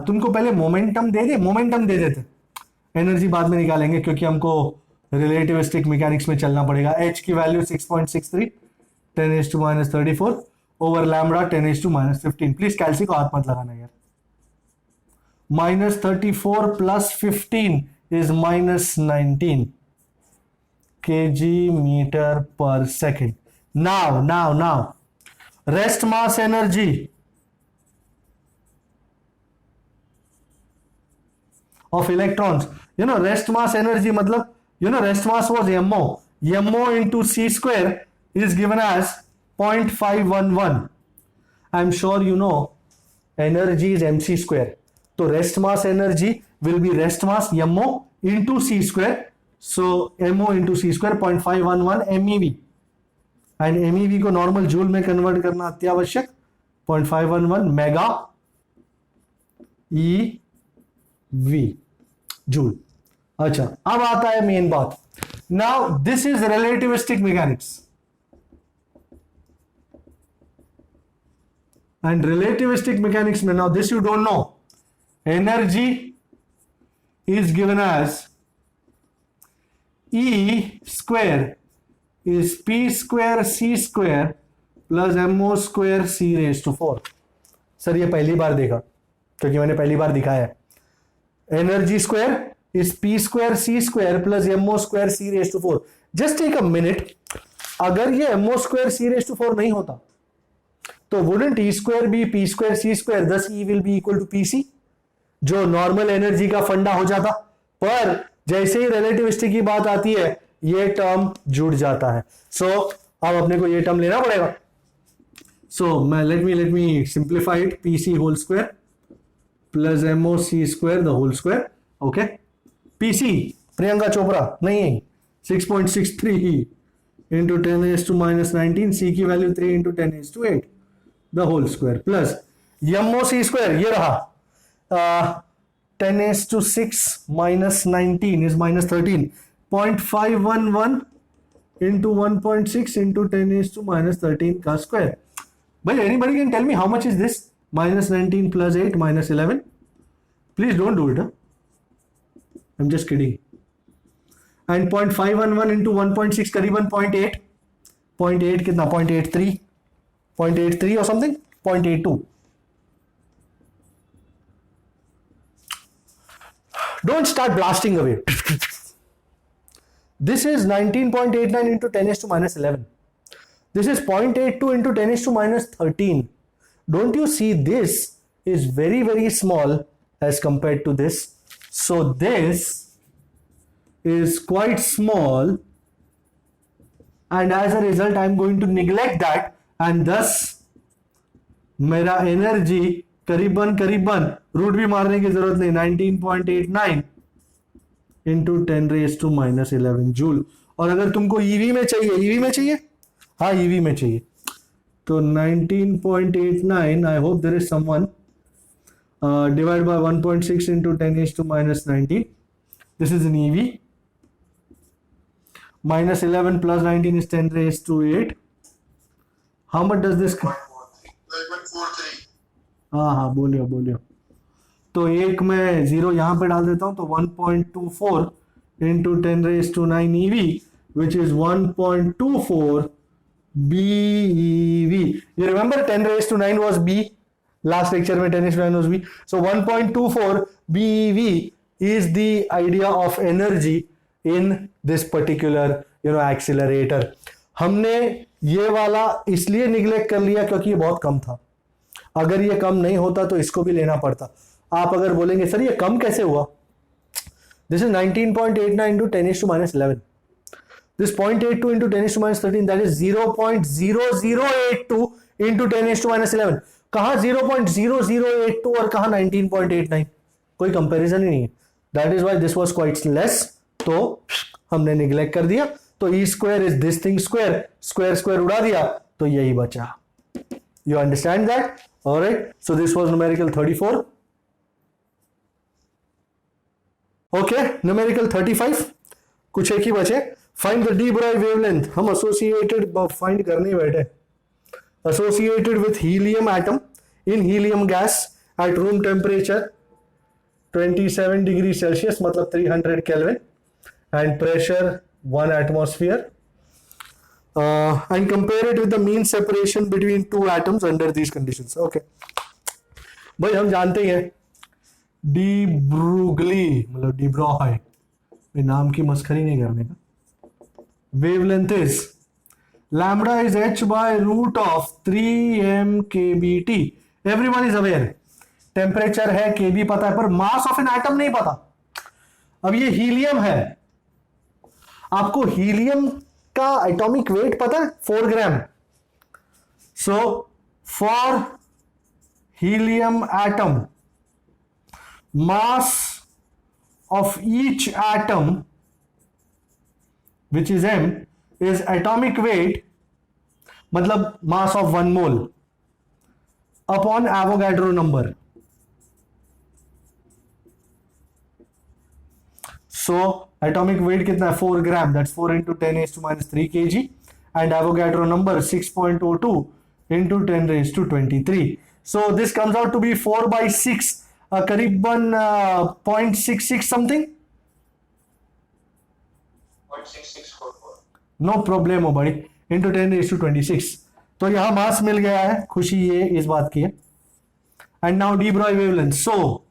तुमको पहले मोमेंटम दे देते, एनर्जी बाद में निकालेंगे क्योंकि हमको रिलेटिविस्टिक मैकेनिक्स में चलना पड़ेगा. h की value 6.63 10 raised to minus 34 over lambda 10 raised to minus 15. Please calci को हाथ मत लगाना यार. -34 plus 15 is -19 kg meter per second. Now rest mass energy of electrons, rest mass energy मतलब rest mass was mo into c square is given as 0.511. I'm sure you know energy is mc square, so rest mass energy will be rest mass mo into c square. So mo into c square 0.511 MeV, and MeV को normal joule में convert करना अत्यावश्यक. 0.511 mega EV joule. अच्छा, अब आता है main बात. Now this is relativistic mechanics. And relativistic mechanics में, now this you don't know, energy is given as E square is P square C square plus MO square C raised to 4. Sir ये पहली बार देखा क्योंकि मैंने पहली बार दिखाया है। Energy square is P square C square plus MO square C raised to 4. Just take a minute, अगर ये MO square C raised to 4 नहीं होता तो wouldn't E square be P square C square, thus E will be equal to PC, जो normal energy का फंडा हो जाता। पर जैसे ही रिलेटिविस्टिक की बात आती है ये टर्म जुड़ जाता है। सो अब अपने को ये टर्म लेना पड़ेगा। सो मैं let me simplify it, PC whole square plus MOC square the whole square. Okay, PC Priyanka Chopra नहीं है 6.63 इंटू 10⁻⁻19, सी की value 3 into 10⁸ the whole square plus MOC square ये रहा 10⁻6 minus 19 is minus 13. 0.511 into 1.6 into 10⁻⁻13 का square. But anybody can tell me how much is this? Minus 19 plus 8 minus 11. Please don't do it. Huh? I'm just kidding. And 0.511 into 1.6 करीबन 0.8. 0.8 कितना? 0.83. 0.83 or something? 0.82. Don't start blasting away. This is 19.89 into 10⁻⁻11. This is 0.82 into 10⁻⁻13. Don't you see this is very, very small as compared to this? So this is quite small, and as a result I am going to neglect that, and thus मेरा energy करीबन root भी मारने की जरूरत नहीं, 19.89 into 10⁻⁻11 joule. और अगर तुमको ईवी में चाहिए, हाँ ईवी में चाहिए, तो 19.89, I hope there is someone, divide by 1.6 into 10⁻⁻19, this is in eV, -11 plus 19 is 10⁸. How much does this? 11.43. हाँ बोलियो। तो एक मैं जीरो यहां पे डाल देता हूं, तो 1.24 into 10⁻9 EV which is 1.24 BeV. You remember 10⁻9 was B, last lecture में 10⁻9 was B. So 1.24 BeV is the idea of energy in this particular accelerator. हमने ये वाला इसलिए निगलेक्ट कर लिया क्योंकि ये बहुत कम था। अगर ये कम नहीं होता तो इसको भी लेना पड़ता। आप अगर बोलेंगे सर ये कम कैसे हुआ, this is 19.89 into 10⁻11, this 0.82 into 10⁻13, that is 0.0082 into 10⁻11। कहाँ 0.0082 और कहाँ 19.89, कोई कंपैरिजन ही नहीं है। That is why this was quite less, तो हमने निगलेक्ट कर दिया। तो E square is this thing square उड़ा दिया, तो यही बचा। You understand that? All right. So this was numerical 34. Okay. Numerical 35. कुछ एक ही बचे। Find the de Broglie wavelength. हम associated find करने बैठे। Associated with helium atom in helium gas at room temperature 27 degrees Celsius, मतलब 300 Kelvin, and pressure 1 atmosphere. And compare it with the mean separation between two atoms under these conditions. Okay. भाई हम जानते ही हैं D ब्रूगली मतलब de Broglie, नाम की मस्खरी नहीं करने का। Wavelength is lambda is h by root of 3m kBt. Everyone is aware. Temperature है, kb पता है, पर मास ऑफ एन एटम नहीं पता। अब ये हीलियम है, आपको हीलियम का एटॉमिक वेट पता है 4 gram. So for helium atom mass of each atom which is m is atomic weight, मतलब mass of 1 mole upon Avogadro number. So atomic weight कितना है 4 ग्राम, that's 4 into 10⁻³ kg, and Avogadro number 6.02 into 10⁻23. So this comes out to be 4/6, करीबन 0.66 something. 0.6644. No problem हो बड़ी, into 10⁻26। तो यहाँ मास मिल गया है, खुशी ये इस बात की है। And now D Broglie wavelength, so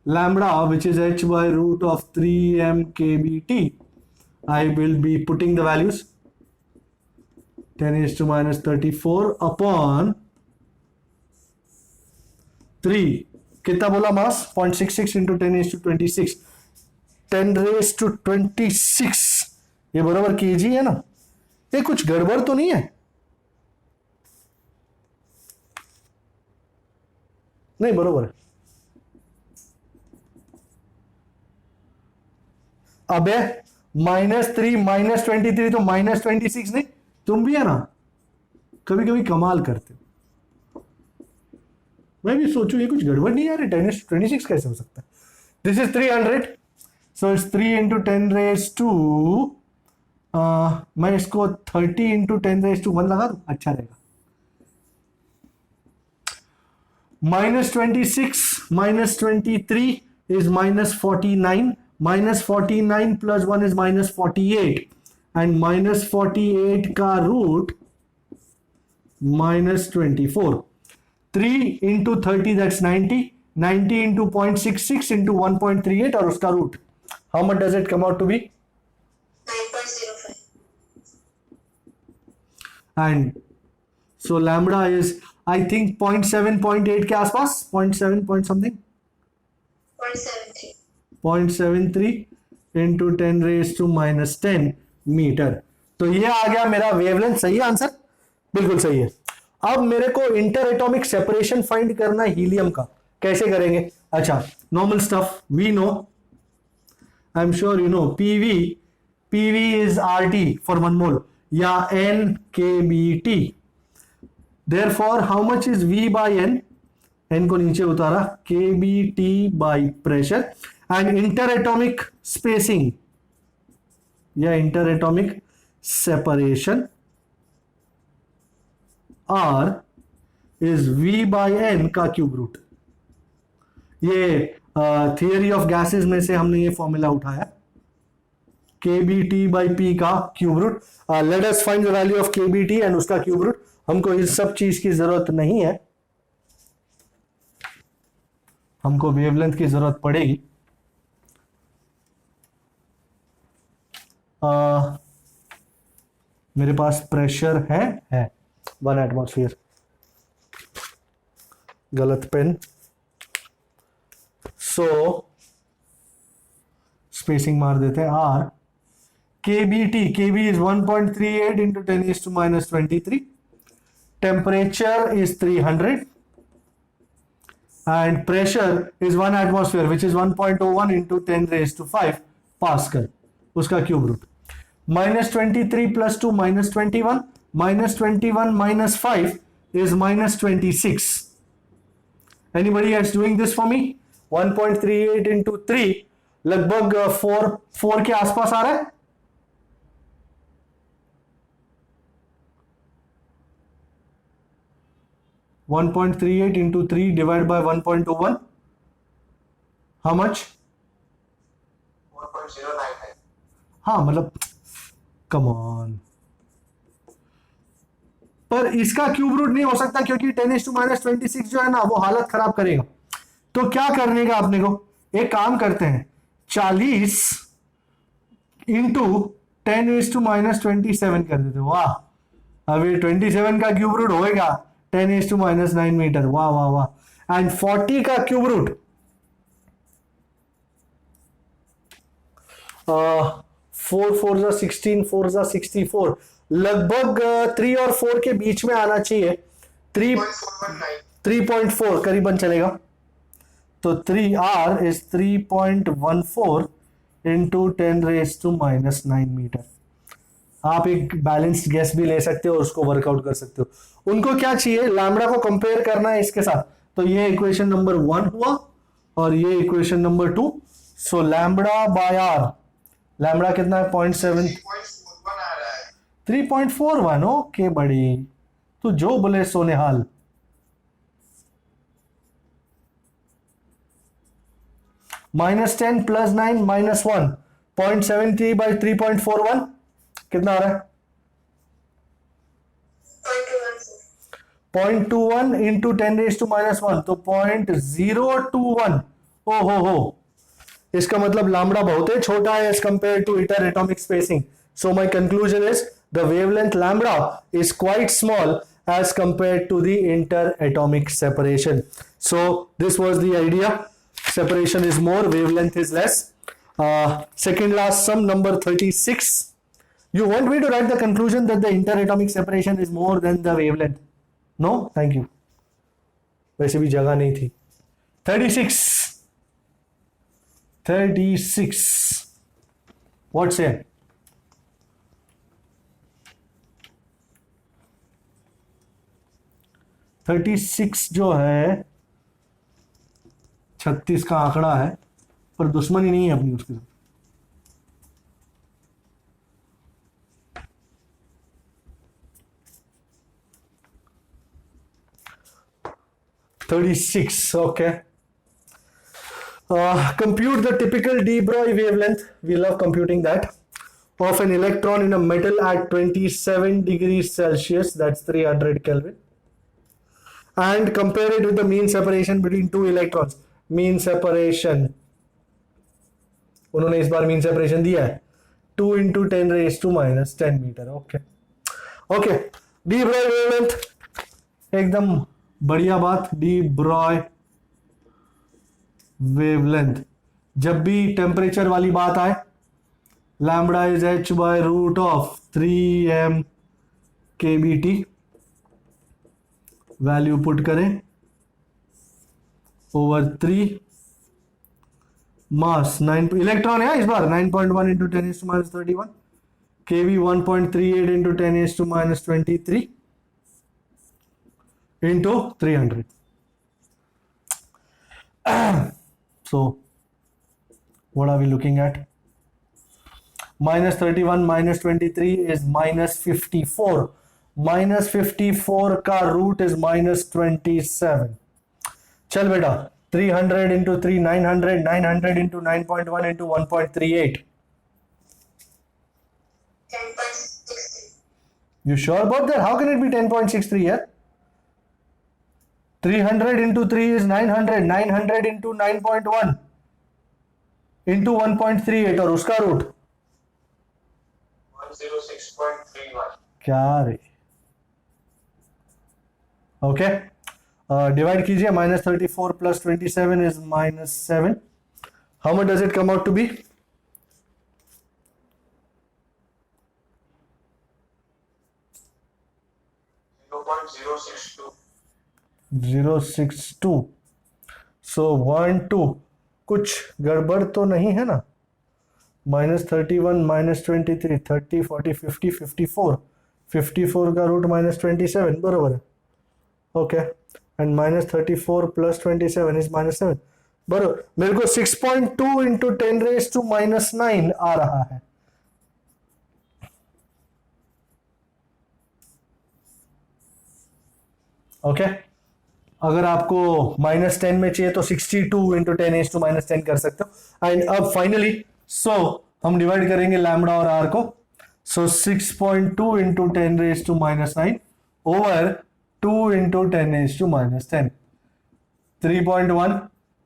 lambda which is h by root of 3m kbt, I will be putting the values 10⁻34 upon 3, कितना बोला मास, 0.66 इंटू 10⁻26, 10⁻26, ये बराबर केजी है ना। ये कुछ गड़बड़ तो नहीं है? नहीं, बराबर है। अबे -3 -23 तो -26 नहीं, तुम भी है ना, कभी कभी कमाल करते हो। मैं भी सोचूं ये कुछ गड़बड़ नहीं है, 10⁻26 कैसे हो सकता है। This is 300, so it's 3 into 10⁻², मैं इसको 30 इंटू 10⁻1 लगा दूं, अच्छा रहेगा। -26 -23 is -49, -49 plus 1 is -48, and -48 का root -24, 3 into 30 that's 90, 90 into 0.66 into 1.38 और उसका root, how much does it come out to be? 9.05. And so lambda is I think 0.7 0.8 के आसपास, 0.7 point something, 0.73. 0.73 into 10⁻⁻10 metre. तो ये आ गया मेरा वेवलेंथ। सही है आंसर, बिल्कुल सही है। अब मेरे को इंटर एटॉमिक सेपरेशन फाइंड करना है हीलियम का, कैसे करेंगे? अच्छा, normal stuff we know, I am sure you know, PV is RT for 1 mole या N kBT, therefore how much is V by N, N को नीचे उतारा, kBT by pressure, and inter atomic spacing या inter atomic separation R इज V by N का cube root. ये theory of gases में से हमने ये फॉर्मूला उठाया, kBT बाई P का cube root. Let us find the value of kBT and उसका क्यूब रूट। हमको इस सब चीज की जरूरत नहीं है, हमको वेवलेंथ की जरूरत पड़ेगी। मेरे पास प्रेशर है 1 एटमॉस्फेयर, गलत पेन, सो स्पेसिंग मार देते हैं R, kBT, kB is 1.38 into 10⁻23, temperature is 300 and pressure is 1 atmosphere which is 1.01 into 10⁵ Pascal, उसका cube root. -23 plus 2 -21, -21 minus 5 is -26. Anybody else doing this for me? 1.38 into 3 लगभग 4 के आसपास आ रहा है। (1.38 into 3 divided by 1.01), how much? 1.099. हाँ मतलब come on, पर इसका क्यूब रूट नहीं हो सकता क्योंकि 10⁻26 जो है ना वो हालत खराब करेगा। तो क्या करने का अपने को, एक काम करते हैं, 40 इंटू 10⁻27 कर देते। वाह, अभी 27 का क्यूब रूट होएगा 10⁻9 मीटर। वाह वाह वाह। एंड 40 का क्यूब रूट 4 4 जा 16, 4 जा 64, लगभग 3 और 4 के बीच में आना चाहिए। 3.4 करीबन चलेगा। तो 3R इज 3.14 इंटू 10⁻⁻9 मीटर। आप एक बैलेंस्ड गैस भी ले सकते हो और उसको वर्कआउट कर सकते हो। उनको क्या चाहिए, लैम्बडा को कंपेयर करना है इसके साथ। तो ये इक्वेशन नंबर 1 हुआ और ये equation number 2। So lambda by R, lambda कितना है 0.7, 3.41 आ रहा है। 3.41। ओके बड़ी, तो जो बोले सोनेहाल। -10 + 9 -1 0.73 by 3.41 कितना आ रहा है? 0.21 into 10 raised to -1 तो 0.021। ओ हो, इसका मतलब लैम्बडा बहुत ही छोटा है as compare to inter atomic spacing. So my conclusion is the wavelength lambda is quite small as compared to the interatomic separation. So this was the idea. Separation is more, wavelength is less. Second last sum, number 36. You want me to write the conclusion that the interatomic separation is more than the wavelength? No, thank you. वैसे भी जगह नहीं थी। 36. What's here? 36 जो है 36 का आंकड़ा है, पर दुश्मनी नहीं है अपनी उसके साथ। Okay. Compute the typical de Broglie wavelength. We love computing that. Of an electron in a metal at 27 degrees Celsius, that's 300 Kelvin. And compare it with the mean separation between two electrons. Mean separation. उन्होंने इस बार mean separation दिया है 2 into 10 raised to -10 मीटर। Okay. de Broglie wavelength, एकदम बढ़िया बात। de Broglie wavelength, जब भी टेम्परेचर वाली बात आए, lambda is h/√3m kBT। Value put करें ओवर 3 मास 9 इलेक्ट्रॉन है इस बार 9.1 into 10 raised to -31 kV 1.38 into 10 raised to -23 into 300। So what are we looking at? -31 -23 is -54। -54 का रूट इज -27। चल बेटा 300 into 3 900 900 into 9.1 into 1.38। 10.63. You sure about that? How can it be 10.63 here? 300 into 3 is 900 900 into 9.1 into 1.38 और उसका root 106.31. क्या रे। Okay, divide कीजिए। -34 + 27 is -7। How much does it come out to be? 0.062. 062। सो 1 2 कुछ गड़बड़ तो नहीं है ना? -31 -23 30 40 50 54 54 का रूट -27 बरोबर है। ओके, एंड -34 + 27 इज -7 बरोबर। मेरे को 6.2 into 10 raised to -9 आ रहा है। ओके, अगर आपको -10 में चाहिए तो 62 into 10 raised to -10 कर सकते हो। एंड अब फाइनली हम डिवाइड करेंगे लैम्बडा और आर को। सो 6.2 into 10 raised to -9 over 2 into 10 raised to -10। 3.1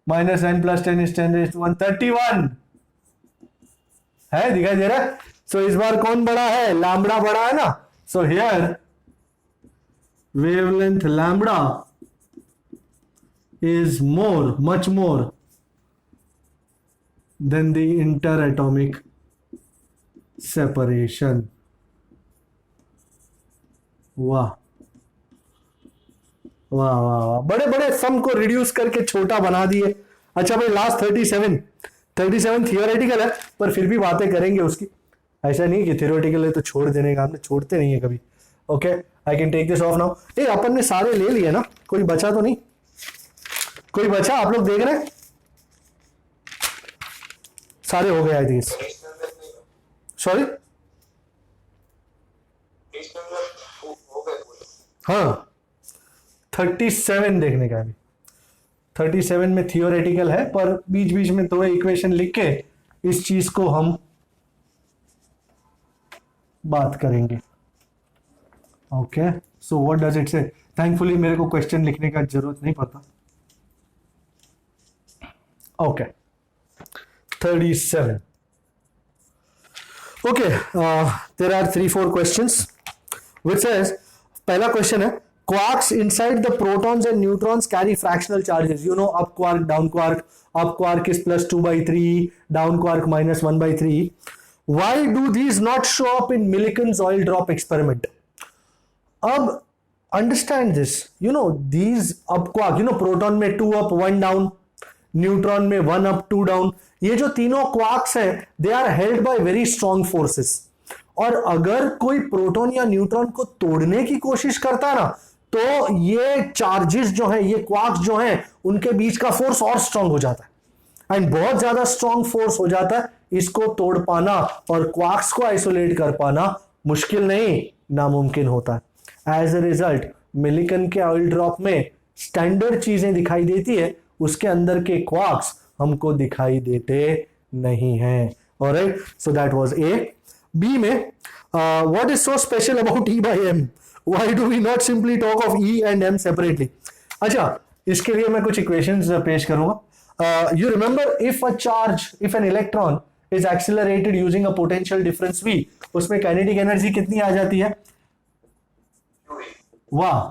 -9 + 10 is 10 raised to 1 31 है, दिखाई दे रहा है? सो इस बार कौन बड़ा है? लैम्बडा बड़ा है ना। So here wavelength lambda is much more than the interatomic separation। वाह वाह वाह वाह, बड़े बड़े सम को रिड्यूस करके छोटा बना दिए। अच्छा भाई, लास्ट 37 थियोरेटिकल है, पर फिर भी बातें करेंगे उसकी। ऐसा नहीं कि थियोरेटिकल है तो छोड़ देने का, हमने छोड़ते नहीं है कभी। Okay, I can take this off now. ए, अपन ने सारे ले लिए ना? कोई बचा तो नहीं? कोई बचा? आप लोग देख रहे हैं? सारे हो गए आई थिंक। सॉरी, हाँ 37 देखने का अभी। 37 में थियोरेटिकल है, पर बीच बीच में थोड़ा इक्वेशन लिख के इस चीज को हम बात करेंगे. Okay, so what does it से? थैंकफुली मेरे को क्वेश्चन लिखने का जरूरत नहीं पड़ता. Okay, 37. Okay, there are 3-4 questions which says, पहला क्वेश्चन है, quarks inside the protons and neutrons carry fractional charges. You know, up quark, down quark. Up quark is +2/3, down quark -1/3. Why do these not show up in Millikan's oil drop experiment? अब understand this. You know, these up quark, you know, proton में 2 up 1 down, neutron में 1 up 2 down. ये जो तीनों quarks हैं, they are held by very strong forces. और अगर कोई प्रोटॉन या न्यूट्रॉन को तोड़ने की कोशिश करता है ना, तो ये चार्जेस जो हैं, ये क्वार्क्स जो हैं, उनके बीच का फोर्स और स्ट्रॉन्ग हो जाता है एंड बहुत ज्यादा स्ट्रॉन्ग फोर्स हो जाता है. इसको तोड़ पाना और क्वार्क्स को आइसोलेट कर पाना मुश्किल नहीं, नामुमकिन होता है. एज ए रिजल्ट मिलिकन के ऑयल ड्रॉप में स्टैंडर्ड चीजें दिखाई देती है, उसके अंदर के क्वार्क्स हमको दिखाई देते नहीं हैं. Alright, so that was A. B में what is so special about E by M? Why do we not simply talk of E and M separately? अच्छा, इसके लिए मैं कुछ इक्वेशंस पेश करूंगा. You remember, if an electron is accelerated using a potential difference V, उसमें kinetic energy कितनी आ जाती है? वाह,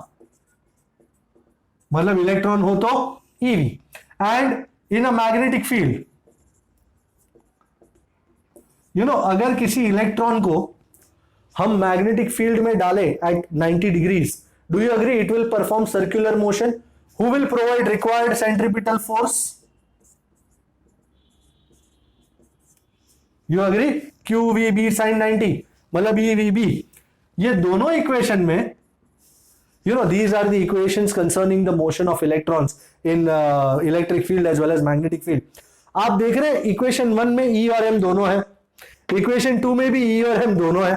मतलब इलेक्ट्रॉन हो तो EV. And in a magnetic field, you know, अगर किसी इलेक्ट्रॉन को हम मैग्नेटिक फील्ड में डालें at 90 degrees, do you agree it will perform circular motion? Who will provide required centripetal force? You agree? QVB sin 90 मतलब EVB. ये दोनों equation में, you know, these are the equations concerning the motion of electrons in electric field as well as magnetic field. आप देख रहे हैं equation 1 में E और M दोनों है, इक्वेशन 2 में भी E और M दोनों है.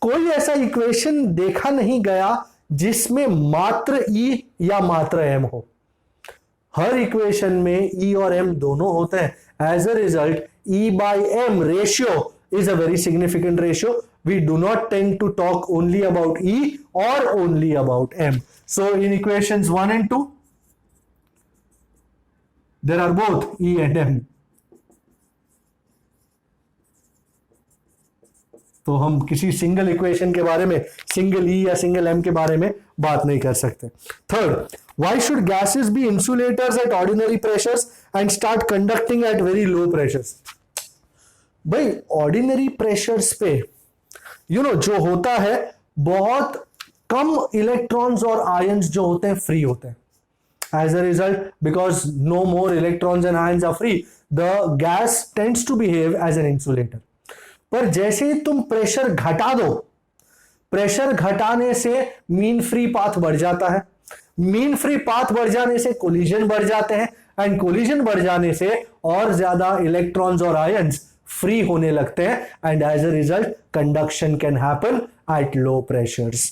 कोई ऐसा इक्वेशन देखा नहीं गया जिसमें मात्र E या मात्र M हो. हर इक्वेशन में E और M दोनों होते हैं. As a result E by M ratio is a very significant ratio. We do not tend to talk only about E or only about M. So in equations 1 and 2, there are both E and M. तो हम किसी single equation के बारे में, single E या single M के बारे में बात नहीं कर सकते. Third, why should gases be insulators at ordinary pressures and start conducting at very low pressures? भाई ऑर्डिनरी प्रेशर्स पे यू नो जो होता है, बहुत कम इलेक्ट्रॉन्स और आयंस जो होते हैं फ्री होते हैं. As a result, because no more electrons and ions are free, the gas tends to behave as an insulator. पर जैसे ही तुम प्रेशर घटा दो, प्रेशर घटाने से मीन फ्री पाथ बढ़ जाता है, मीन फ्री पाथ बढ़ जाने से कोलिजन बढ़ जाते हैं एंड कोलिजन बढ़ जाने से और ज्यादा इलेक्ट्रॉन्स और आयंस फ्री होने लगते हैं and as a result conduction can happen at low pressures.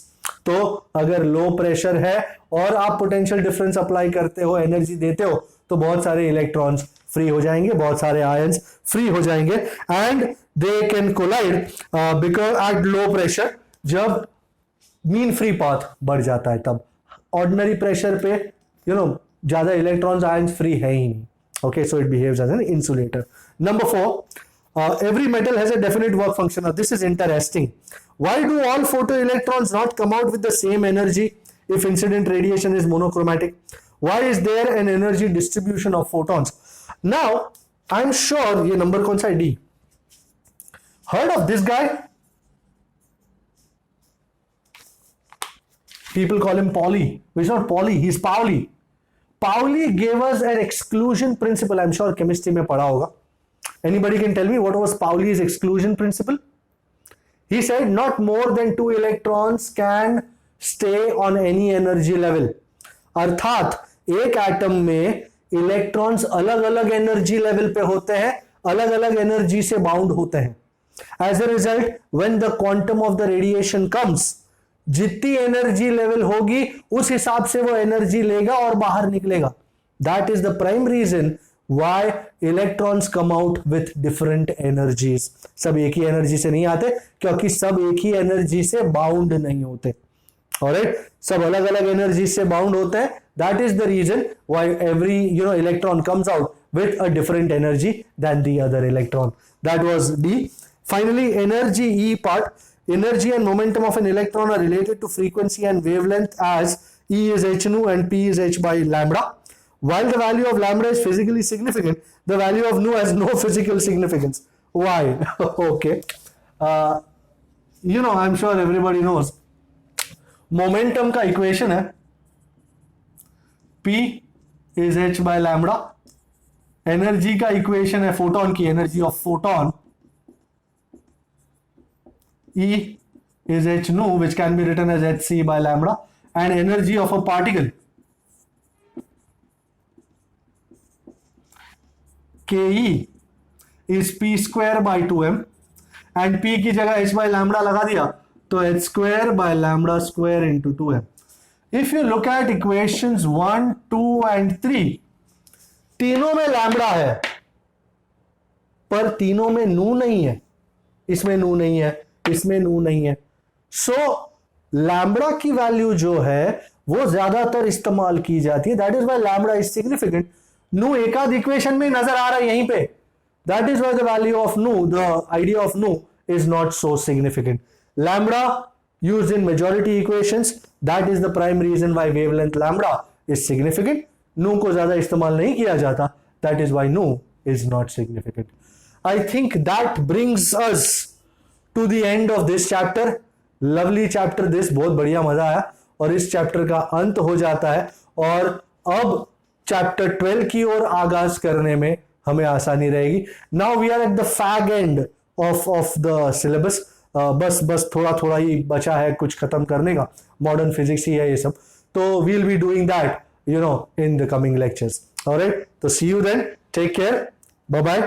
तो अगर लो प्रेशर है और आप पोटेंशियल डिफरेंस अप्लाई करते हो, एनर्जी देते हो, तो बहुत सारे इलेक्ट्रॉन्स फ्री हो जाएंगे, बहुत सारे आयंस फ्री हो जाएंगे and they can collide because at low pressure. जब मीन फ्री पाथ बढ़ जाता है तब. ऑर्डिनरी प्रेशर पे यू नो ज्यादा इलेक्ट्रॉन्स आयंस फ्री है ही नहीं. Okay, so it behaves as an insulator. Number 4, every metal has a definite work function. Now this is interesting. Why do all photoelectrons not come out with the same energy if incident radiation is monochromatic? Why is there an energy distribution of photons? Now I'm sure ये number कौन सा है? D. Heard of this guy? People call him Pauli. He's not Pauli, he's Pauli. Pauli gave us an exclusion principle. I'm sure chemistry में पढ़ा होगा. Anybody can tell me what was Pauli's exclusion principle? He said not more than 2 electrons can stay on any energy level. अर्थात एक atom में electrons अलग अलग energy level पे होते हैं, अलग अलग एनर्जी से बाउंड होते हैं. As a result, when the quantum of the radiation comes, जितनी एनर्जी लेवल होगी उस हिसाब से वो एनर्जी लेगा और बाहर निकलेगा. That is the prime reason why electrons come out with different energies. सब एक ही एनर्जी से नहीं आते क्योंकि सब एक ही एनर्जी से बाउंड नहीं होते. Alright, सब अलग अलग एनर्जी से बाउंड होते हैं. That is the reason why every electron comes out with a different energy than the other electron. That was D. Finally, energy E part. Energy and momentum of an electron are related to frequency and wavelength as E is h nu and P is h by lambda. While the value of lambda is physically significant, the value of nu has no physical significance. Why? Okay. I'm sure everybody knows. Momentum का equation है P is h by lambda. Energy का equation है photon की, energy of photon E is h nu, which can be written as hc by lambda, and energy of a particle Ke is p square by 2m, and p की जगह h by lambda लगा दिया तो h square by lambda square into 2m. If you look at equations 1, 2 and 3, तीनों में lambda है पर तीनों में नू नहीं है. इसमें नू नहीं है, इसमें नू नहीं है. सो लैम्बडा की वैल्यू जो है वो ज्यादातर इस्तेमाल की जाती है. That is why lambda is significant. नू एक आध इक्वेशन में नजर आ रहा है यहीं पे. That is why the value of नू, द आइडिया ऑफ नू is not so significant. Lambda used in majority equations, that is the prime reason why wavelength lambda is significant. Nu को ज्यादा इस्तेमाल नहीं किया जाता. That is why nu is not significant. I think that brings us to the end of this chapter. Lovely chapter this, बहुत बढ़िया मजा आया. और इस चैप्टर का अंत हो जाता है और अब चैप्टर 12 की ओर आगाज करने में हमें आसानी रहेगी. Now we are at the fag end of the syllabus. बस थोड़ा थोड़ा ही बचा है कुछ खत्म करने का. मॉडर्न फिजिक्स ही है ये सब. तो we'll be doing that in the coming lectures. Alright, तो see you then. Take care. Bye bye.